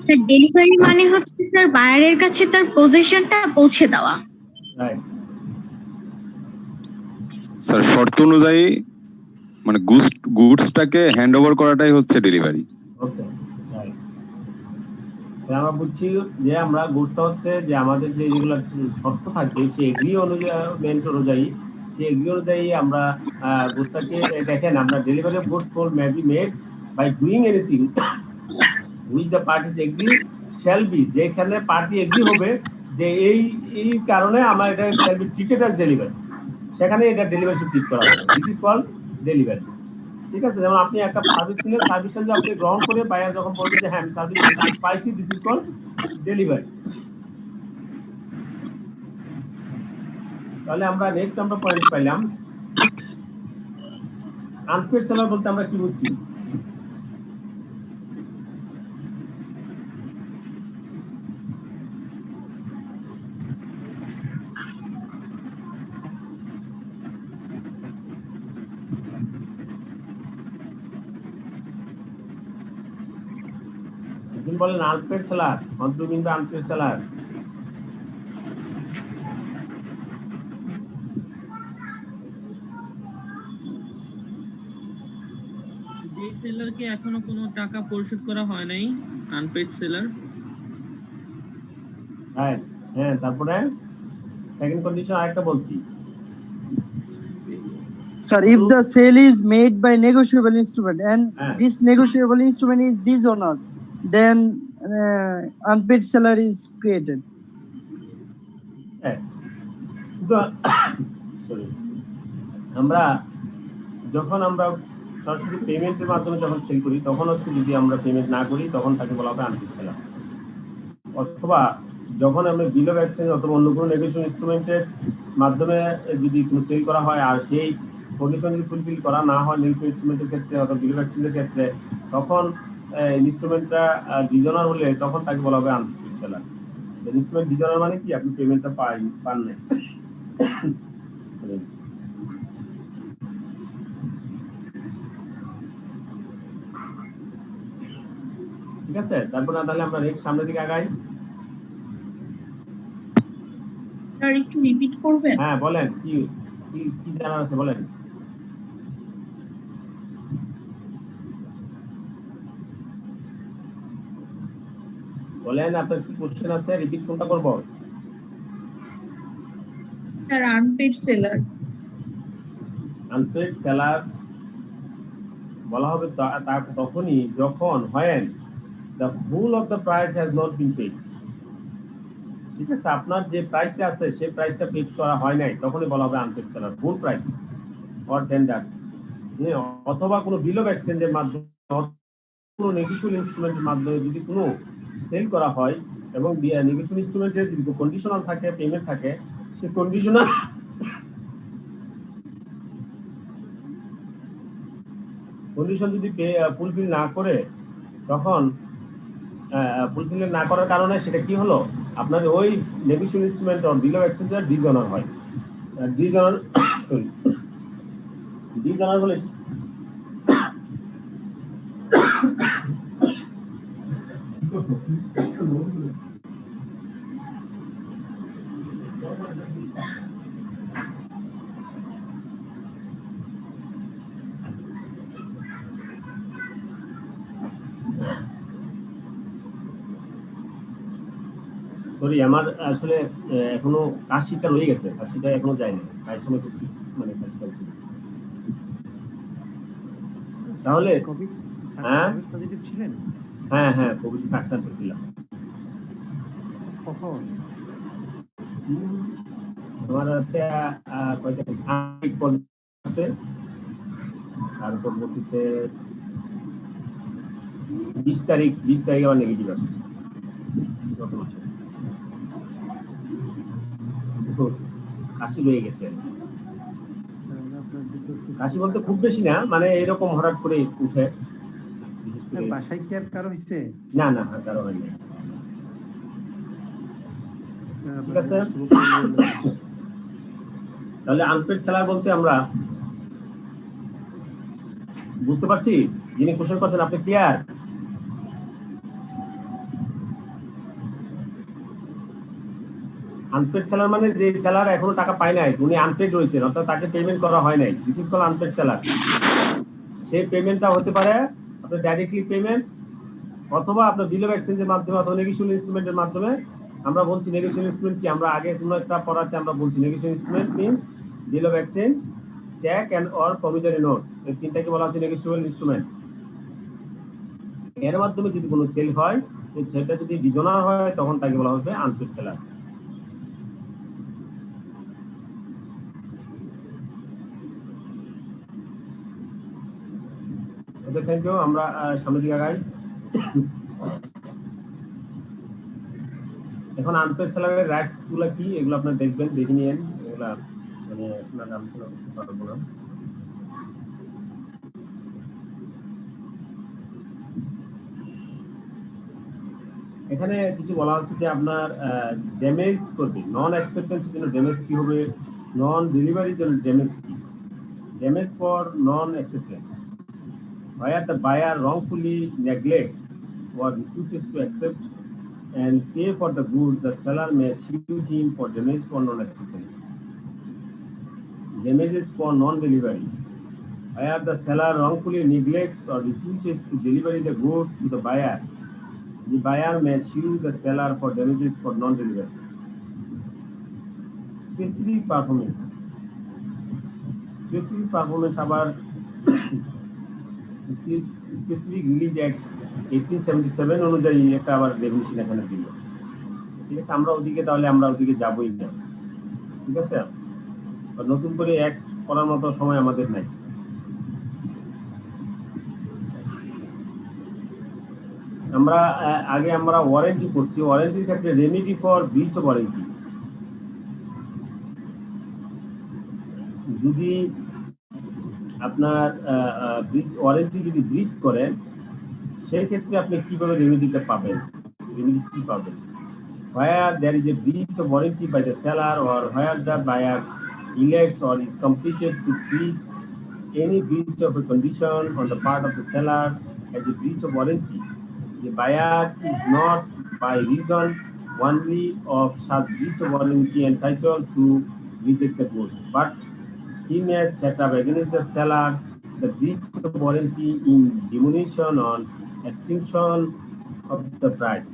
স্যার ডেলিভারি মানে হচ্ছে স্যার বায়ারের কাছে তার পজিশনটা পৌঁছে দেওয়া। রাইট স্যার, শর্ত অনুযায়ী মানে গুডসটাকে হ্যান্ড ওভার করাটাই হচ্ছে ডেলিভারি। ওকে, রাইট। আমরা বুঝছি যে আমরা গুডসটা হচ্ছে যে আমাদের যে যেগুলো শর্ত থাকবে সেই এগ্রি অনুযায়ী আমরা গুডসটাকে দেখেন, আমরা delivery of goods may be made by doing anything which the parties agree shall be, যেখানে পার্টি এগ্রি হবে যে এই কারণে আমরা এটা shall be treated as delivery, সেখানে এটা ডেলিভারি ট্রিট করা হবে, দিস ইজ কল্ড ডেলিভারি। ঠিক আছে, যেমন আপনি একটা সার্ভিস নিলে, সার্ভিসটা যদি আপনি গ্রহণ করে বায়ার যখন বলবেন যে হ্যাঁ আমি সার্ভিস পাইছি, দিস ইজ কল্ড ডেলিভারি। তাহলে আমরা নেক্সট আমরা পয়েন্ট পাইলাম আনপেড সেলার বলতে আমরা কি বুঝছি? বলেন আনপেড সেলার, অন্তর্বিন্দু আনপেড সেলার। যে সেলারকে এখনো কোনো টাকা পরিশোধ করা হয় নাই, আনপেড সেলার। হ্যাঁ হ্যাঁ, তারপরে সেকেন্ড কন্ডিশন আরেকটা বলছি। Sir, if the sale is made by negotiable instrument and this negotiable instrument is dishonored, then unpaid seller is created. আমরা যখন আমরা সরাসরি পেমেন্টের মাধ্যমে যখন সেল করি, তখন হচ্ছে যদি আমরা পেমেন্ট না করি তখন তাকে বলা হবে আনপেড সেলার। অথবা যখন আমরা বিল অফ এক্সচেঞ্জ অথবা অন্য কোনো নেগোশিয়েশন ইনস্ট্রুমেন্টের মাধ্যমে যদি কোনো সেল করা হয় আর সেই কন্ডিশন যদি ফুলফিল করা না হয় নেগোশিয়েশন ইনস্ট্রুমেন্টের ক্ষেত্রে অথবা বিল অফ এক্সচেঞ্জের ক্ষেত্রে, তখন ইনস্ট্রুমেন্টটা ডিজনার হলে তখন তাকে বলা হবে আনপেড সেলার। ইনস্ট্রুমেন্ট ডিজনার মানে কি, আপনি পেমেন্টটা পান নাই। ঠিক আছে, তারপর তাহলে আমরা নেক্সট সামনের দিকে আগাই। স্যার একটু রিপিট করবেন? হ্যাঁ বলেন, কি কি কি জানার আছে বলেন। বলেন আপনার কি কোশ্চেন আছে, রিপিট কোনটা করব? Sir unpaid seller. Unpaid seller বলা হবে তখনই যখন when the whole of the price has not been paid। ঠিক আছে, আপনার যে প্রাইসটা আছে সেই প্রাইসটা পে করা হয় নাই, তখনই বলা হবে unpaid seller. Full price or tender, অথবা কোনো বিল অফ এক্সচেঞ্জের মাধ্যমে, কোনো নেগোশিয়েবল ইনস্ট্রুমেন্টের মাধ্যমে যদি কোনো সেল করা হয় এবং নেগোশিয়েবল ইনস্ট্রুমেন্টের যদি কন্ডিশনাল থাকে, পেমেন্ট থাকে, সেই কন্ডিশনাল কন্ডিশন যদি ফুলফিল না করে, তখন ফুলফিল না করার কারণে সেটা কি হলো, আপনার ওই negotiable instrument or bill of এক্সচেঞ্জের ডিসঅনার হয়। ডিসঅনার হলে সরি, আমার আসলে এখনো কাশিটা রয়ে গেছে, কাশিটা এখনো যায়নি, তাই সময় মানে তাহলে হ্যাঁ পজিটিভ ছিলেন? হ্যাঁ হ্যাঁ কোভিড আক্রান্ত ছিলাম। কখন? আমার হচ্ছে আছে, তার পরবর্তীতে 20 তারিখ আবার নেগেটিভ আছে। কাশি রয়ে গেছে, কাশি বলতে খুব বেশি না, মানে এরকম হঠাৎ করে উঠে। বাসায় কি আর কারো হইছে? না না, কারো হয়নি। ঠিক আছে, তাহলে আনপেড সেলার বলতে আমরা বুঝতে পারছি, যিনি কোশ্চেন করছেন আপনি ক্লিয়ার? আনপেড সেলার মানে যে সেলার এখনো টাকা পায় নাই, উনি আনপেড রয়েছেন, অর্থাৎ তাকে পেমেন্ট করা হয় নাই, this is call unpaid seller. সেই পেমেন্টটা হতে পারে আপনার ডাইরেক্টলি পেমেন্ট, অথবা আপনার বিল অফ এক্সচেঞ্জের মাধ্যমে, অথবা নেগোশিয়েবল ইনস্ট্রুমেন্টের মাধ্যমে। আমরা বলছি নেগোশিয়েবল ইনস্ট্রুমেন্ট কি, আমরা আগে কোনো একটা পড়াতে আমরা বলছি negotiable instrument means bill of exchange, cheque and or promissory note, এই তিনটাকে বলা হচ্ছে নেগোশিয়েবল ইনস্ট্রুমেন্ট। এর মাধ্যমে যদি কোনো সেল হয়, সেটা যদি ডিসঅনার হয়, তখন তাকে বলা হবে unpaid seller. Okay, thank you. আমরা সামনের দিকে আগাই। এখন আনপেড সেলারের রাইটস গুলা কি, এগুলো আপনারা দেখবেন, দেখে নিয়েন, এগুলা মানে আপনার আলোচনা করতে পারবো না। এখানে কিছু বলা হচ্ছে যে আপনার ড্যামেজ করবে, নন অ্যাকসেপ্টেন্সের জন্য ড্যামেজ কি হবে, নন ডেলিভারির জন্য ড্যামেজ কি, damage for non acceptance where the buyer wrongfully neglects or refuses to accept and pay for the goods, the seller may sue him for damage for non-acceptance. Damages for non-delivery, where the seller wrongfully neglects or refuses to deliver the goods to the buyer may sue the seller for damages for non-delivery. Specific performance আবার specific release act 1877 অনুযায়ী একটা আবার definition এখানে দিল। ঠিক আছে, আমরা ওদিকে যাবই না। ঠিক আছে, নতুন করে অ্যাক্ট করার মতো সময় আমাদের নাই। আমরা আগে ওয়ারেন্টি করছি, ওয়ারেন্টির ক্ষেত্রে remedy for breach of warranty, যদি আপনার ওয়ারেন্টি যদি ব্রিচ করেন, সেই ক্ষেত্রে আপনি কিভাবে রেমেডিটা পাবেন, রেমেডি কি পাবেন? where there is a breach of warranty by the seller or where the buyer elects or is completed to treat any breach of a condition on the part of the seller as a breach of warranty. The buyer is not by reason only of such breach of warranty entitled to reject the goods, but he may set up against the seller the breach of warranty in diminution or extinction of the price.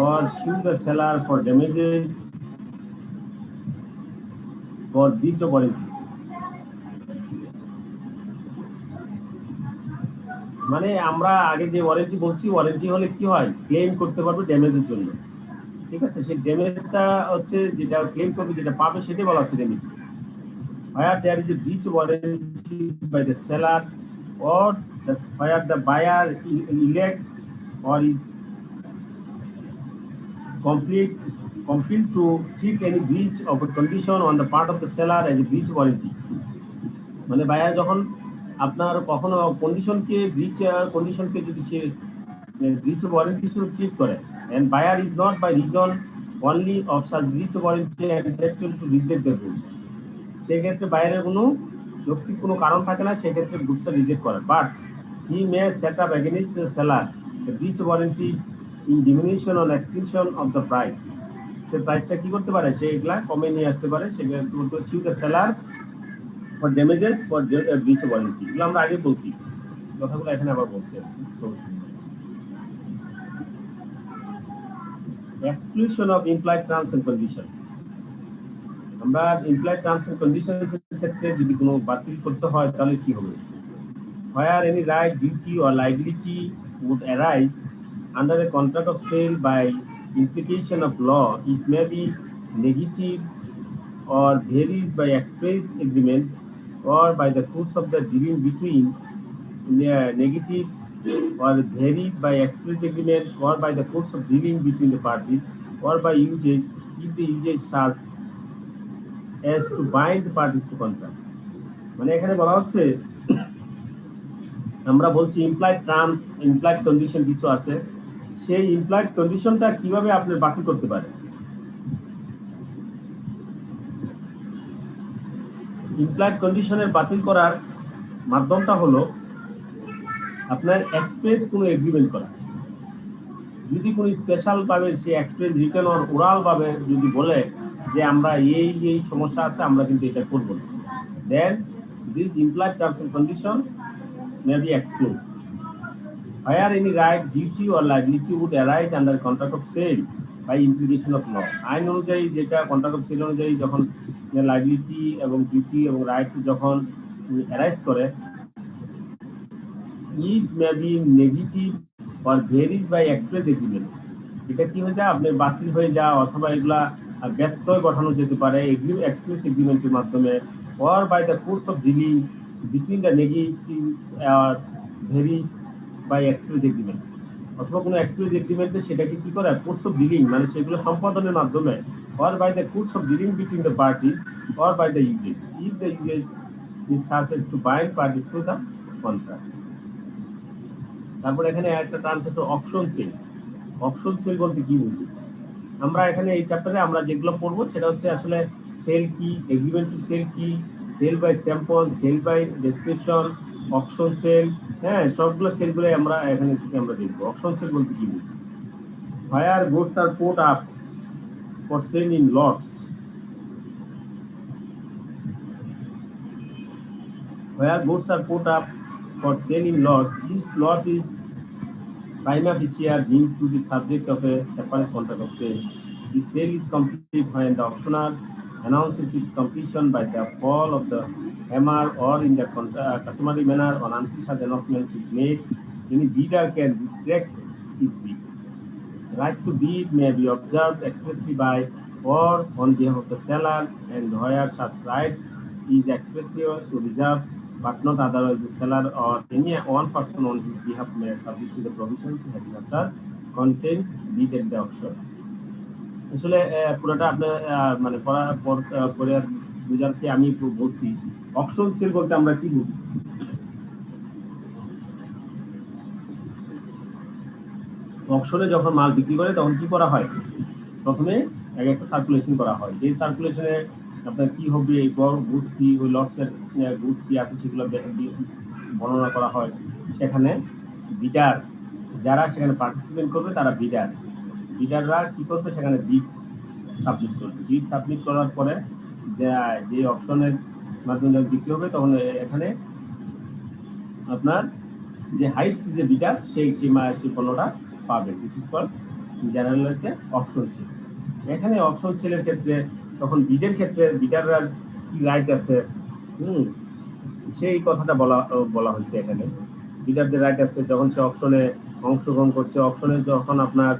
Or sue the seller for damages for breach of warranty. মানে আমরা আগে যে warranty বলছি, warranty হলে কি হয়, claim করতে পারবে ড্যামেজের জন্য, ঠিক আছে? সেই ড্যামেজটা হচ্ছে যেটা ক্লেম করবে, যেটা পাবে সেটাই বলা হচ্ছে damage. Where there is a breach of warranty by the seller or where the buyer elects or is compelled to treat any breach of a condition on the part of the seller as a breach of warranty. মানে buyer যখন আপনার কখনো কন্ডিশনকে যদি সে ব্রিচ of warranty হিসেবে treat করে, and buyer is not by reason only of such breach of warranty entitled to reject the goods, সেক্ষেত্রে বাইরের কোনো যৌক্তিক কোনো কারণ থাকে না সেক্ষেত্রে গুডসটা রিজেক্ট করে, but he may set up against the seller the breach of warranty in diminution or extension of the price. সে প্রাইসটা কি করতে পারে, সে এগুলা কমে নিয়ে আসতে পারে, সেক্ষেত্রে sue the seller for damages for breach of warranty. এগুলো আমরা আগে বলছি, কথাগুলো এখানে আবার বলছি। Exclusion of implied terms and condition. আমরা ইমপ্লাইড টার্মস এন্ড কন্ডিশনের ক্ষেত্রে যদি কোনো বাতিল করতে হয় তাহলে কি হবে? Where any right, duty or liability would arise under a contract of sale by implication of law, it may be negative or varies by express agreement or by the course of the dealing between negative or varied by express agreement or by the course of dealing between the parties or by usage if the usage serves as to bind the parties to contract. মানে এখানে বলা হচ্ছে, আমরা বলছি implied terms, implied condition কিছু আছে, সেই implied কন্ডিশনটা কিভাবে আপনি বাতিল করতে পারেন। ইমপ্লাইড কন্ডিশনের বাতিল করার মাধ্যমটা হলো আপনার এক্সপ্রেস কোনো এগ্রিমেন্ট করা। যদি কোনো স্পেশাল ভাবে সে এক্সপ্রেস রিটেন অর ওরাল ভাবে যদি বলে যে আমরা এই সমস্যা আছে, আমরা কিন্তু এটা করবো না, then this implied terms and condition may be excluded. Where any right, duty or liability would arise under contract of sale by implication of law. আইন অনুযায়ী যেটা কন্ট্রাক্ট অফ সেল অনুযায়ী যখন লাইবিলিটি এবং ডিউটি এবং রাইট যখন arise করে, it may be negative or varies by express agreement. এটা কি হয়ে যায়, আপনার বাতিল হয়ে যাওয়া অথবা এগুলা ব্যত্যয় গঠানো যেতে পারে এক্সপ্রেস এগ্রিমেন্টের মাধ্যমে, or by the course of dealing between the negative or vary by express agreement, অথবা কোনো এক্সপ্রেস এগ্রিমেন্টে সেটাকে কি করে কোর্স অফ ডিলিং মানে সেগুলো সম্পাদনের মাধ্যমে, or by the course of dealing between the parties or by the usage if the usage is such as to bind parties to the contract. তারপর এখানে একটা টার্ম আছে অপশন সেল। অপশন সেল বলতে কি বুঝি? আমরা এখানে এই চ্যাপ্টারে আমরা যেগুলো পড়বো সেটা হচ্ছে আসলে সেল কি, এগ্রিমেন্ট টু সেল কি, sale by sample, sale by description, option sale, হ্যাঁ সবগুলো সেলগুলো আমরা এখানে থেকে আমরা দেখবো। অপশন সেল বলতে কি বুঝি? Where goods are put up for sale in lots. Where goods are put up for sale in lots, each lot is prima facie deemed to be subject of a separate contract of sale. The sale is complete when the auctioneer announces its completion by the fall of the hammer or in the customary manner on until such announcement is made. Any bidder can retract his bid. Right to bid may be observed expressly by or on behalf of the seller, and where such right is expressly so reserved but not otherwise the seller or any one person on his behalf may subject to the provisions having after content bid at the auction. আসলে পুরোটা আপনার মানে পরে বুঝাতে আমি বলছি। Option sell বলতে আমরা কি বুঝি? অকশনে যখন মাল বিক্রি করে তখন কি করা হয়, প্রথমে একটা সার্কুলেশন করা হয়। এই সার্কুলেশনে আপনার কি হবে, গুডস কি, ওই লটসের গুডস কি আছে সেগুলো বর্ণনা করা হয়। সেখানে বিডার যারা সেখানে পার্টিসিপেট করবে তারা বিডাররা কি করবে, সেখানে বিড সাবমিট করবে। বিড সাবমিট করার পরে যে অপশনের মাধ্যমে বিক্রি হবে তখন এখানে আপনার যে হাইস্ট যে বিডার সেই পণ্যটা পাবে। দিস ইজ কল্ড জেনারেল হচ্ছে অপশন সেল। এখানে অপশন সেলের ক্ষেত্রে তখন বিডের ক্ষেত্রে বিডাররা কি রাইট আছে, সেই কথাটা বলা হচ্ছে। এখানে বিডারদের রাইট আছে যখন সে অপশনে অংশগ্রহণ করছে, অপশনে যখন আপনার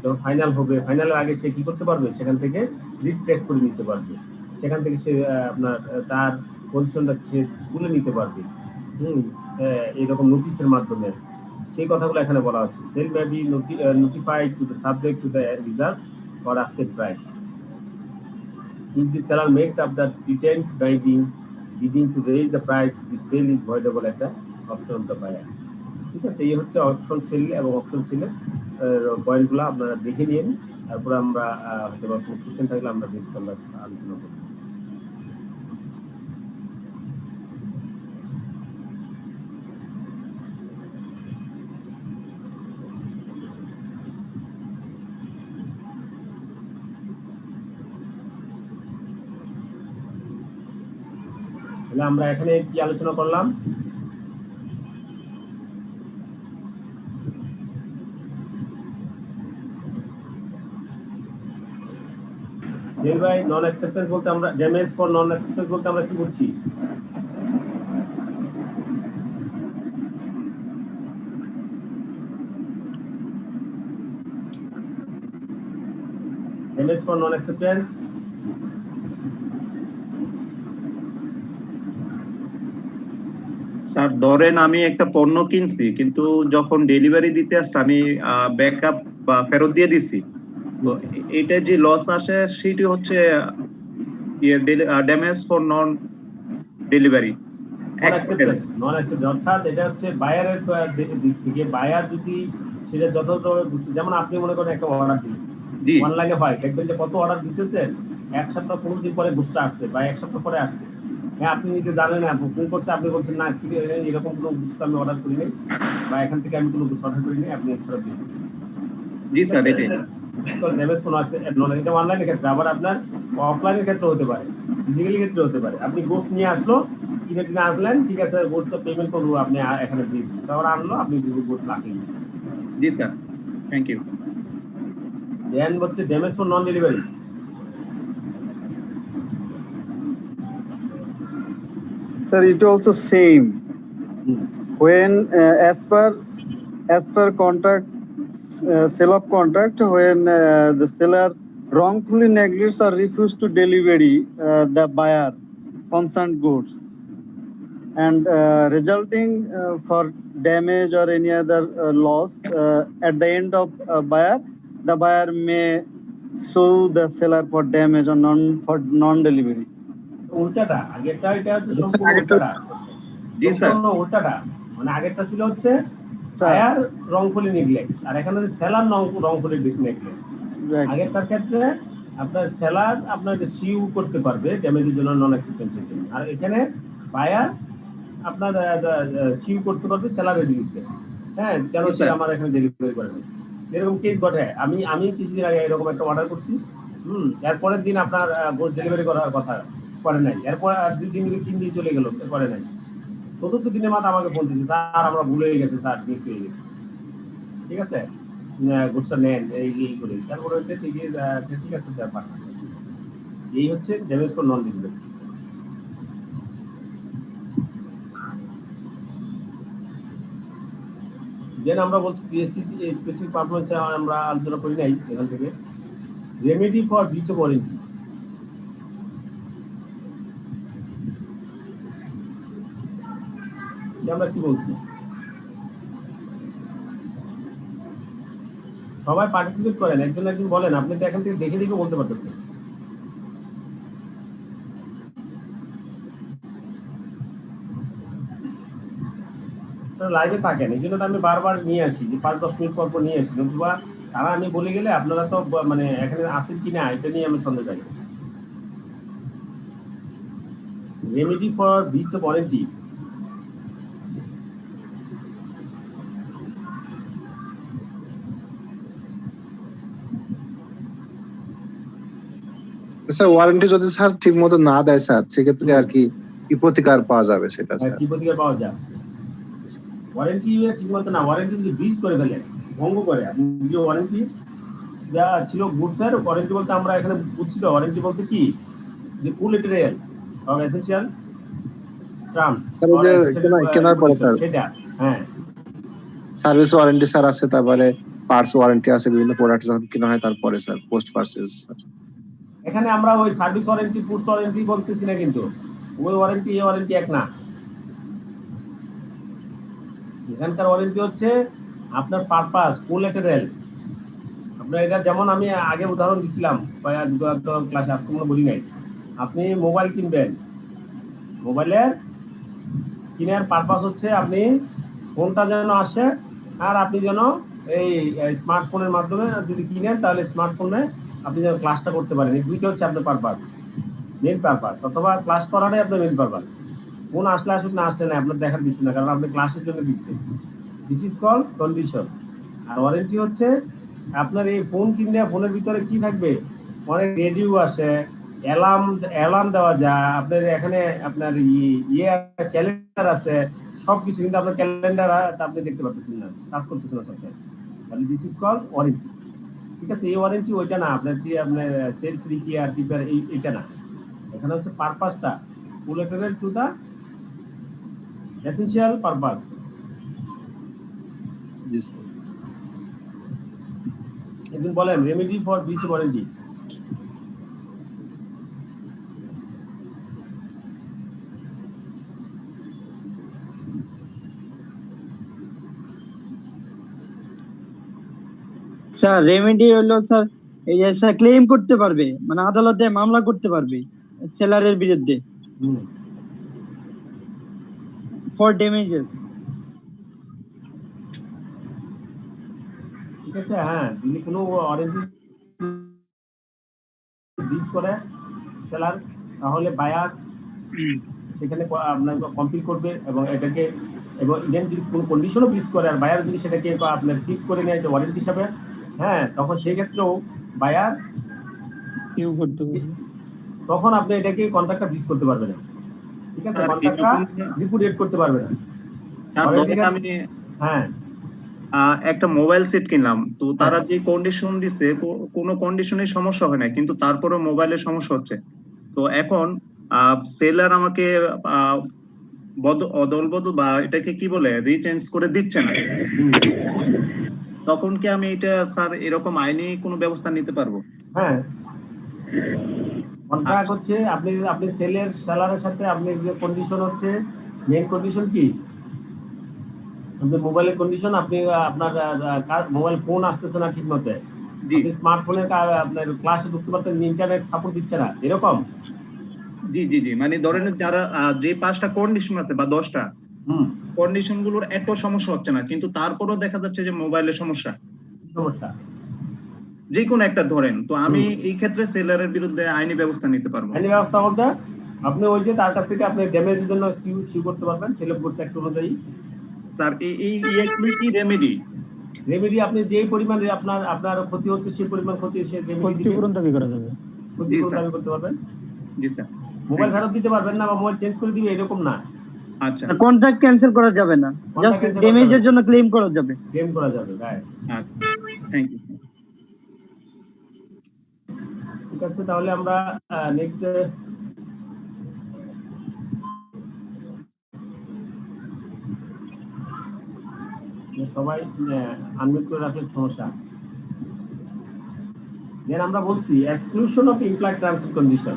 যখন ফাইনাল হবে, ফাইনালের আগে সে কি করতে পারবে, সেখান থেকে রিট্রেক করে নিতে পারবে, সেখান থেকে সে আপনার তার পজিশনটা সে তুলে নিতে পারবে এইরকম নোটিশের মাধ্যমে। সেই কথাগুলো এখানে বলা হচ্ছে। Sale may be notified to the subject to the reserve or accept price. If the seller makes up the pretend bidding to raise the price, the sale is voidable at the option of the buyer. ঠিক আছে, এই হচ্ছে option sell এবং option সেলের পয়েন্টগুলো আপনারা দেখে নিন। তারপরে আমরা হয়তো বা কোনো কোশ্চেন থাকলে আমরা নেক্সট আমরা আলোচনা করব। আমরা এখানে কি আলোচনা করলাম, সেল বাই নন অ্যাকসেপ্টেন্স বলতে আমরা ড্যামেজ ফর নন অ্যাকসেপ্টেন্স বলতে আমরা কি বলছি, damage for non acceptance sir ধরেন আমি একটা পণ্য কিনছি কিন্তু যখন ডেলিভারি দিতে আসছে আমি ব্যাকআপ বা ফেরত দিয়ে দিছি, তো এটা যে লস আসে সেটি হচ্ছে damage for non delivery acceptance. Non acceptance অর্থাৎ এটা হচ্ছে বায়ারের দিক থেকে, বায়ার যদি সেটা যথাযথ, যেমন আপনি মনে করেন একটা অর্ডার দিলেন অনলাইনে, হয় দেখবেন যে কত অর্ডার দিতেছেন, 1 সপ্তাহ 15 দিন পরে বুঝতে আসছে বা 1 সপ্তাহ পরে আসছে। হ্যাঁ, আপনি নিজে জানেন না, বুকিং করছে, আপনি বলছেন না এরকম কোনো বুঝতে আমি অর্ডার করিনি বা এখান থেকে আমি কোনো অর্ডার করিনি, আপনি ফেরত দিন। জি স্যার, ড্যামেজ কোনো আছে এটা অনলাইনের ক্ষেত্রে। আবার আপনার অফলাইনের ক্ষেত্রে হতে পারে, ফিজিক্যালি ক্ষেত্রে হতে পারে। আপনি গোস্ট নিয়ে আসলো, কিনে কিনে আসলেন, ঠিক আছে গোস্ট তো পেমেন্ট করবো, আপনি এখানে দিয়ে দিন, তারপর আনলো, আপনি গোস্ট রাখেন। জি স্যার, থ্যাংক ইউ। দেন হচ্ছে damage for non delivery. Sir, it also same. When as per contract, sale of contract, when the seller wrongfully neglects or refuse to delivery the buyer concerned goods, and resulting for damage or any other loss at the end of buyer, the buyer may sue the seller for damage or non-delivery. উল্টাটা, আগেরটা এটা হচ্ছে সম্পূর্ণ উল্টাটা। জি sir, উল্টাটা মানে আগেরটা ছিল হচ্ছে buyer রংফুলি neglect, আর এখানে হচ্ছে সেলার রংফুলি নেগলেক্ট। আগেরটার ক্ষেত্রে আপনার সেলার আপনার সিউ করতে পারবে ড্যামেজের জন্য, নন অ্যাকসেপ্টেন্সের জন্য, আর এখানে বায়ার আপনার সিউ করতে পারবে সেলারের বিরুদ্ধে। হ্যাঁ, কেন সে আমার এখানে ডেলিভারি করে না, এরকম কেস ঘটে। আমি কিছুদিন আগে এরকম একটা অর্ডার করছি, এরপরের দিন আপনার গোস্ট ডেলিভারি করার কথা করে নাই, এরপর 2-3 দিন চলে গেল, করে নাই। 4th দিনের মাথা আমাকে ফোন দিচ্ছে, স্যার আমরা ভুলে গেছে, স্যার মিস হয়ে গেছে, ঠিক আছে গোস্টটা নেন এই করে। তারপরে হচ্ছে ঠিক আছে ব্যাপার, এই হচ্ছে damage for non delivery. Then আমরা বলছি পিএসসি স্পেসিফিক পারফরম্যান্স আমরা আলোচনা করি নাই এখান থেকে। Remedy for breach of warranty, আমরা কি বলছি, সবাই পার্টিসিপেট করেন, একজন বলেন, আপনি তো এখান থেকে দেখে দেখে বলতে পারতেছেন। লাইভে থাকেন, এই জন্য তো আমি বারবার নিয়ে আসি যে 5-10 মিনিট পর পর নিয়ে আসি, নতুবা তারা আমি বলে গেলে আপনারা তো মানে এখানে আসেন কিনা এটা নিয়ে আমি সন্দেহ পাই। Remedy for breach of warranty, sir warranty যদি স্যার ঠিক মতো না দেয় স্যার, সেক্ষেত্রে আর কি কি প্রতিকার পাওয়া যাবে সেটা স্যার? কি প্রতিকার পাওয়া যায়? ওয়ারেন্টি ঠিক মতো না, ওয়ারেন্টি যদি ব্রিচ করে ফেলে, ভঙ্গ করে, আপনি যে ওয়ারেন্টি যা ছিল গুডসের ওয়ারেন্টি বলতে আমরা এখানে বুঝছি তো, ওয়ারেন্টি বলতে কি যে ফুল ম্যাটেরিয়াল অফ এসেনশিয়াল টার্মস কেনার পরে স্যার সেটা, হ্যাঁ সার্ভিস ওয়ারেন্টি স্যার আছে, তারপরে পার্টস ওয়ারেন্টি আছে, বিভিন্ন প্রোডাক্ট যখন কেনা হয় তারপরে স্যার পোস্ট পারচেজ স্যার। এখানে আমরা ওই সার্ভিস ওয়ারেন্টি ফুড ওয়ারেন্টি বলতেছি না, কিন্তু ওই ওয়ারেন্টি এই ওয়ারেন্টি এক না। এখানকার ওয়ারেন্টি হচ্ছে আপনার পারপাস ফুল ম্যাটেরিয়াল। আপনার এটা যেমন আমি আগে উদাহরণ দিছিলাম ক্লাসে, আপনি কোনো বলি নাই, আপনি মোবাইল কিনবেন, মোবাইলের কেনার পারপাস হচ্ছে আপনি ফোনটা যেন আসে আর আপনি যেন এই স্মার্টফোনের মাধ্যমে যদি কিনেন তাহলে স্মার্টফোনে আপনি যেন ক্লাসটা করতে পারেন। এই দুইটা হচ্ছে আপনার পারপাস, মেন পারপাস, অথবা ক্লাস করাটাই আপনার মেন পারপাস। ফোন আসলে আসুক না আসলে না আপনার দেখার কিছু না, কারণ আপনি ক্লাসের জন্য দিচ্ছেন। This is call condition. আর ওয়ারেন্টি হচ্ছে আপনার এই ফোন কিনলে ফোনের ভিতরে কি থাকবে, অনেক রেডিও আসে, অ্যালার্ম দেওয়া যায়, আপনার এখানে আপনার ক্যালেন্ডার আছে, সবকিছু, কিন্তু আপনার ক্যালেন্ডার আপনি দেখতে পাচ্ছেন না, কাজ করতেছেন না সবসময়, তাহলে দিস ইজ কল ওয়ারেন্টি। ঠিক আছে, এই ওয়ারেন্টি ওইটা না, আপনার কি আপনার সেলস রিপেয়ার টিপার এইটা না, এখানে হচ্ছে পারপাসটা related to the essential purpose. একদিন বলেন remedy for breach warranty. Sir remedy হলো স্যার এই যে স্যার ক্লেম করতে পারবে, মানে আদালতে মামলা করতে পারবে সেলারের বিরুদ্ধে ফর ড্যামেজেস। ঠিক আছে, হ্যাঁ, যদি কোনো ওয়ারেন্টি ব্রিচ করে সেলার, তাহলে বায়ার সেখানে আপনার কমপ্লিট করবে এবং এটাকে, এবং ইভেন যদি কোনো কন্ডিশনও ব্রিচ করে আর বায়ার যদি সেটাকে আপনার ঠিক করে নেয় যে ওয়ারেন্টি হিসাবে, হ্যাঁ, তখন সেই ক্ষেত্রেও বায়ার কেউ করতে পারবে, তখন আপনি এটাকে কন্ট্রাক্টটা ব্রিচ করতে পারবেন না। ঠিক আছে, কন্ট্রাক্টটা রিপুডিয়েট করতে পারবে না। স্যার ধরেন আমি হ্যাঁ একটা মোবাইল সেট কিনলাম, তো তারা যে কন্ডিশন দিচ্ছে কোনো কন্ডিশনের সমস্যা হয় না, কিন্তু তারপরে মোবাইলের সমস্যা হচ্ছে। তো এখন সেলার আমাকে অদলবদল বা এটাকে কি বলে রিচেঞ্জ করে দিচ্ছে না, তখন কি আমি এটা স্যার এরকম আইনি কোনো ব্যবস্থা নিতে পারবো? হ্যাঁ, কন্ট্রাক্ট হচ্ছে আপনি সেলারের সাথে আপনি যে কন্ডিশন হচ্ছে, মেইন কন্ডিশন কি আপনার মোবাইলের কন্ডিশন, আপনি আপনার মোবাইল ফোন আসতেছে না ঠিক মতো, আপনি স্মার্টফোনের আপনার ক্লাসে ঢুকতে পারতেন, ইন্টারনেট সাপোর্ট দিচ্ছে না, এরকম। জি জি জি, মানে ধরেন যারা যে 5টা কন্ডিশন আছে বা 10টা কন্ডিশন গুলোর একটা সমস্যা হচ্ছে না, কিন্তু তারপরেও দেখা যাচ্ছে যে মোবাইলের সমস্যা যে কোনো একটা ধরেন, তো আমি এই ক্ষেত্রে সেলারের বিরুদ্ধে আইনি ব্যবস্থা নিতে পারবো? আইনি ব্যবস্থা বলতে আপনি ওই যে তার কাছ থেকে আপনি ড্যামেজের জন্য কিউ করতে পারবেন সেলফ গুডস অ্যাক্ট অনুযায়ী। স্যার এই কি রেমেডি আপনি যেই পরিমাণে আপনার ক্ষতি হচ্ছে সেই পরিমাণ ক্ষতি সে ক্ষতিপূরণ দাবি করা যাবে, ক্ষতিপূরণ দাবি করতে পারবেন। জি স্যার। মোবাইল ফেরত দিতে পারবেন না বা মোবাইল চেঞ্জ করে দিবে এরকম না। আচ্ছা, কন্ট্রাক্ট ক্যান্সেল করা যাবে না, জাস্ট ড্যামেজের জন্য ক্লেম করা যাবে। রাইট। Thank you. ঠিক আছে, তাহলে আমরা নেক্সট সবাই আনমিউট করে রাখলে সমস্যা। দেন আমরা বলছি exclusion of implied terms and condition.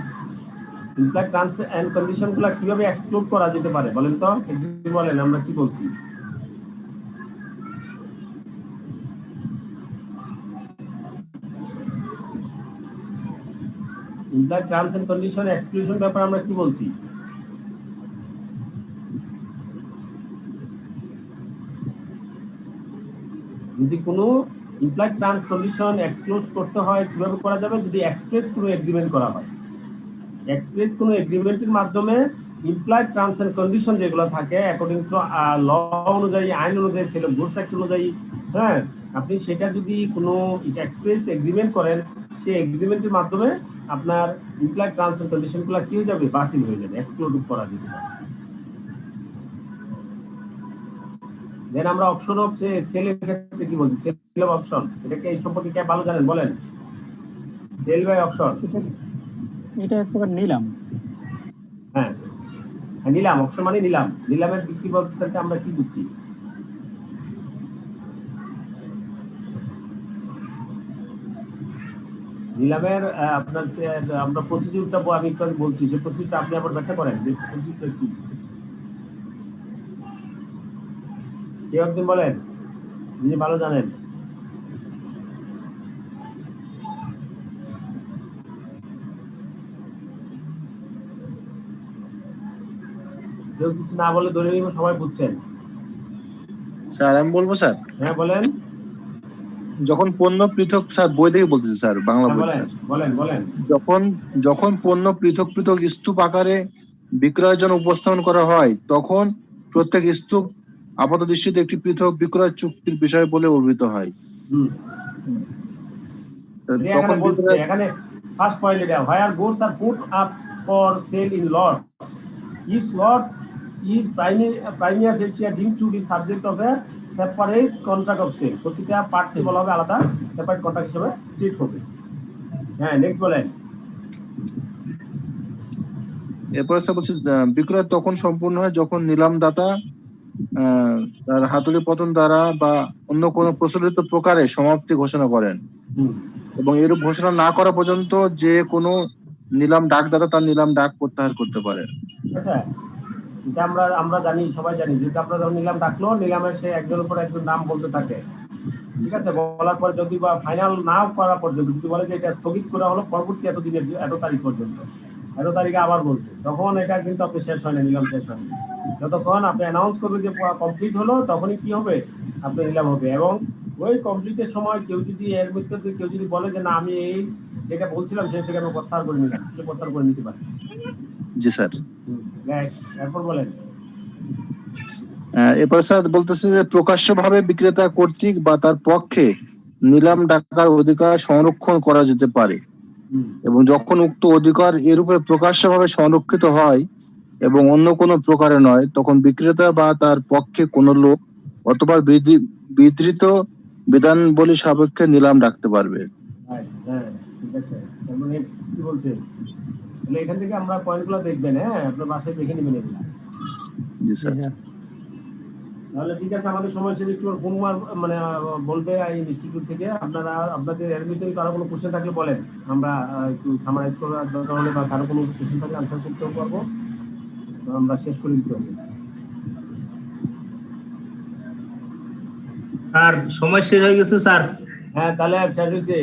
Implied terms and condition গুলা কিভাবে এক্সক্লুড করা যেতে পারে বলেন তো, একটু বলেন আমরা কি বলছি। Implied terms and condition exclusion ব্যাপারে আমরা কি বলছি? যদি কোনো ইমপ্লাইড টার্মস কন্ডিশন এক্সক্লুড করতে হয় কিভাবে করা যাবে, যদি এক্সপ্রেস কোনো এগ্রিমেন্ট করা হয়। এক্সপ্রেস কোনো এগ্রিমেন্টের মাধ্যমে ইমপ্লাইড টার্মস এন্ড কন্ডিশন যেগুলো থাকে অ্যাকর্ডিং টু ল অনুযায়ী, আইন অনুযায়ী, সেল অফ গুডস অ্যাক্ট অনুযায়ী, হ্যাঁ, আপনি সেটা যদি কোনো এক্সপ্রেস এগ্রিমেন্ট করেন, সেই এগ্রিমেন্টের মাধ্যমে আপনার ইমপ্লাইড টার্মস এন্ড কন্ডিশনগুলো কি হয়ে যাবে, বাতিল হয়ে যাবে, এক্সক্লুড করা যেতে পারে। দেন আমরা অপশন অফ সেলের ক্ষেত্রে কি বলছি, সেল অফ অপশন, এটাকে এই সম্পর্কে কে ভালো জানেন বলেন? সেল বাই অপশন, এটা এক প্রকার নিলাম। হ্যাঁ, নিলাম, অপশন মানে নিলাম। নিলামের বিক্রি বলতে আমরা কি বুঝছি? নিলামের আপনার আমরা প্রসিডিউরটা আমি একটু বলছি, যে প্রসিডিউরটা আপনি আবার ব্যাখ্যা করেন যে প্রসিডিউরটা কি। কেউ একদিন বলেন, যিনি ভালো জানেন। কেউ কিছু না বলে ধরে নিব সবাই বুঝছেন। স্যার আমি বলবো স্যার। হ্যাঁ বলেন। যখন পণ্য পৃথক, স্যার বই থেকে বলতেছি স্যার, বাংলা বই স্যার। বলেন বলেন। যখন পণ্য পৃথক পৃথক স্তূপ আকারে বিক্রয়ের জন্য উপস্থাপন করা হয়, তখন প্রত্যেক স্তূপ আপাত দৃষ্টিতে একটি পৃথক বিক্রয় চুক্তির বিষয় বলে অভিহিত হয়। তখন এখানে ফার্স্ট পয়েন্ট এটা, where goods are put up for sale in lot, each lot is primary facie deemed to be subject of a separate contract of sale. প্রতিটা পার্টকে বলা হবে আলাদা সেপারেট কন্ট্রাক্ট হিসেবে ট্রিট হবে। হ্যাঁ, নেক্সট বলেন। এরপরে স্যার বলছি, বিক্রয় তখন সম্পূর্ণ হয় যখন নিলামদাতা তার হাতুড়ি পতন দ্বারা বা অন্য কোনো প্রচলিত প্রকারে সমাপ্তি ঘোষণা করেন, এবং এরূপ ঘোষণা না করা পর্যন্ত যে কোনো নিলাম ডাকদাতা তার নিলাম ডাক প্রত্যাহার করতে পারে। আচ্ছা, এটা আমরা জানি, সবাই জানি যে আপনারা যখন নিলাম ডাকলো, নিলামের সে একজনের উপর একজন নাম বলতে থাকে, ঠিক আছে, বলার পর যদি বা ফাইনাল না করা পর্যন্ত যদি বলে যে এটা স্থগিত করা হলো পরবর্তী এত দিনের এত তারিখ পর্যন্ত, এত তারিখে আবার বলছে, তখন এটা কিন্তু আপনি শেষ হয় না, নিলাম শেষ হয় না। যতক্ষণ আপনি অ্যানাউন্স করবেন যে কমপ্লিট হলো, তখনই কি হবে, আপনার নিলাম হবে। এবং ওই কমপ্লিটের সময় কেউ যদি এর ভিতরে কেউ যদি বলে যে না আমি এই যেটা বলছিলাম সেই থেকে আমি প্রত্যাহার করে নিলাম, সে প্রত্যাহার করে নিতে পারে। জি স্যার। এরপর বলেন। এরপর স্যার বলতেছে যে প্রকাশ্যভাবে বিক্রেতা কর্তৃক বা তার পক্ষে নিলাম ডাকার অধিকার সংরক্ষণ করা যেতে পারে, এবং যখন উক্ত অধিকার এরূপে প্রকাশ্যভাবে সংরক্ষিত হয় এবং অন্য কোনো প্রকারে নয়, তখন বিক্রেতা বা তার পক্ষে কোনো লোক অথবা বিধৃত বিধানবলী সাপেক্ষে নিলাম ডাকতে পারবে। হ্যাঁ, ঠিক আছে। তারপরে কি বলছে, তাহলে এখান থেকে আমরা পয়েন্টগুলো দেখবেন। হ্যাঁ, আপনার বাসায় দেখে নেবেন এগুলো। জি স্যার। তাহলে ঠিক আছে, আমাদের সময় শেষে একটু ফোন মানে বলবে এই ইনস্টিটিউট থেকে। আপনারা আপনাদের এর ভিতরে কারো কোনো কোশ্চেন থাকলে বলেন, আমরা একটু সামারাইজ করার দরকার হলে বা কারো কোনো কোশ্চেন থাকলে আনসার করতে পারবো, আমরা শেষ করে দিতে হবে। স্যার সময় শেষ হয়ে গেছে স্যার। হ্যাঁ, তাহলে শেষ হয়েছে,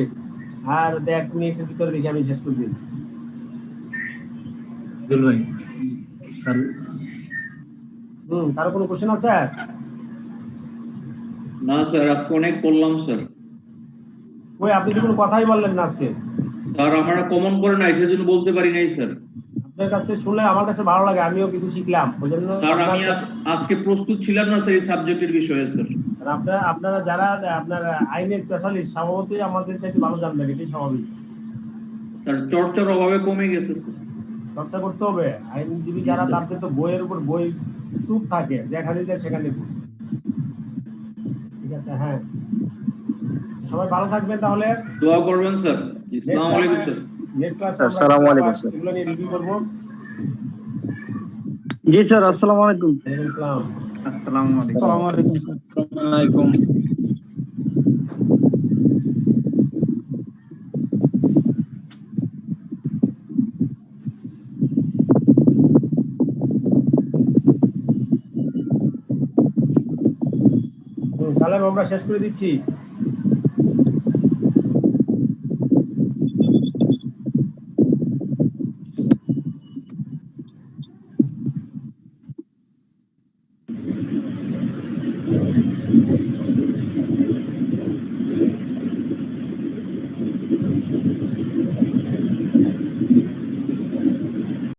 আর 1 মিনিটের ভিতরে দেখি আমি শেষ করে দিই। স্যার কারো কোনো কোশ্চেন আছে? না স্যার, আজকে অনেক পড়লাম স্যার। ওই আপনি তো কোনো কথাই বললেন না আজকে। স্যার আমরা কমন করে নাই, সেজন্য বলতে পারি নাই স্যার। আপনার কাছে শুনলে আমার কাছে ভালো লাগে, আমিও কিছু শিখলাম, ওই জন্য। স্যার আমি আজকে প্রস্তুত ছিলাম না স্যার এই সাবজেক্টের বিষয়ে স্যার। আপনারা যারা আপনার আইনের স্পেশালিস্ট স্বভাবতই আমাদের চাইতে ভালো জানবেন, এটাই স্বাভাবিক। স্যার চর্চার অভাবে কমে গেছে স্যার। চর্চা করতে হবে। আইনজীবী যারা তাদের তো বইয়ের উপর বই স্তূপ থাকে, যেখানে যায় সেখানে। ঠিক আছে, হ্যাঁ, সবাই ভালো থাকবেন। তাহলে দোয়া করবেন স্যার। আসসালামু আলাইকুম স্যার। নেক্সট ক্লাসে আসসালামু আলাইকুম স্যার। এগুলো নিয়ে রিভিউ করব। জি স্যার, আসসালামু আলাইকুম। আসসালামু আলাইকুম। আসসালামু আলাইকুম স্যার। আসসালামু আলাইকুম। তাহলে আমরা শেষ করে দিচ্ছি।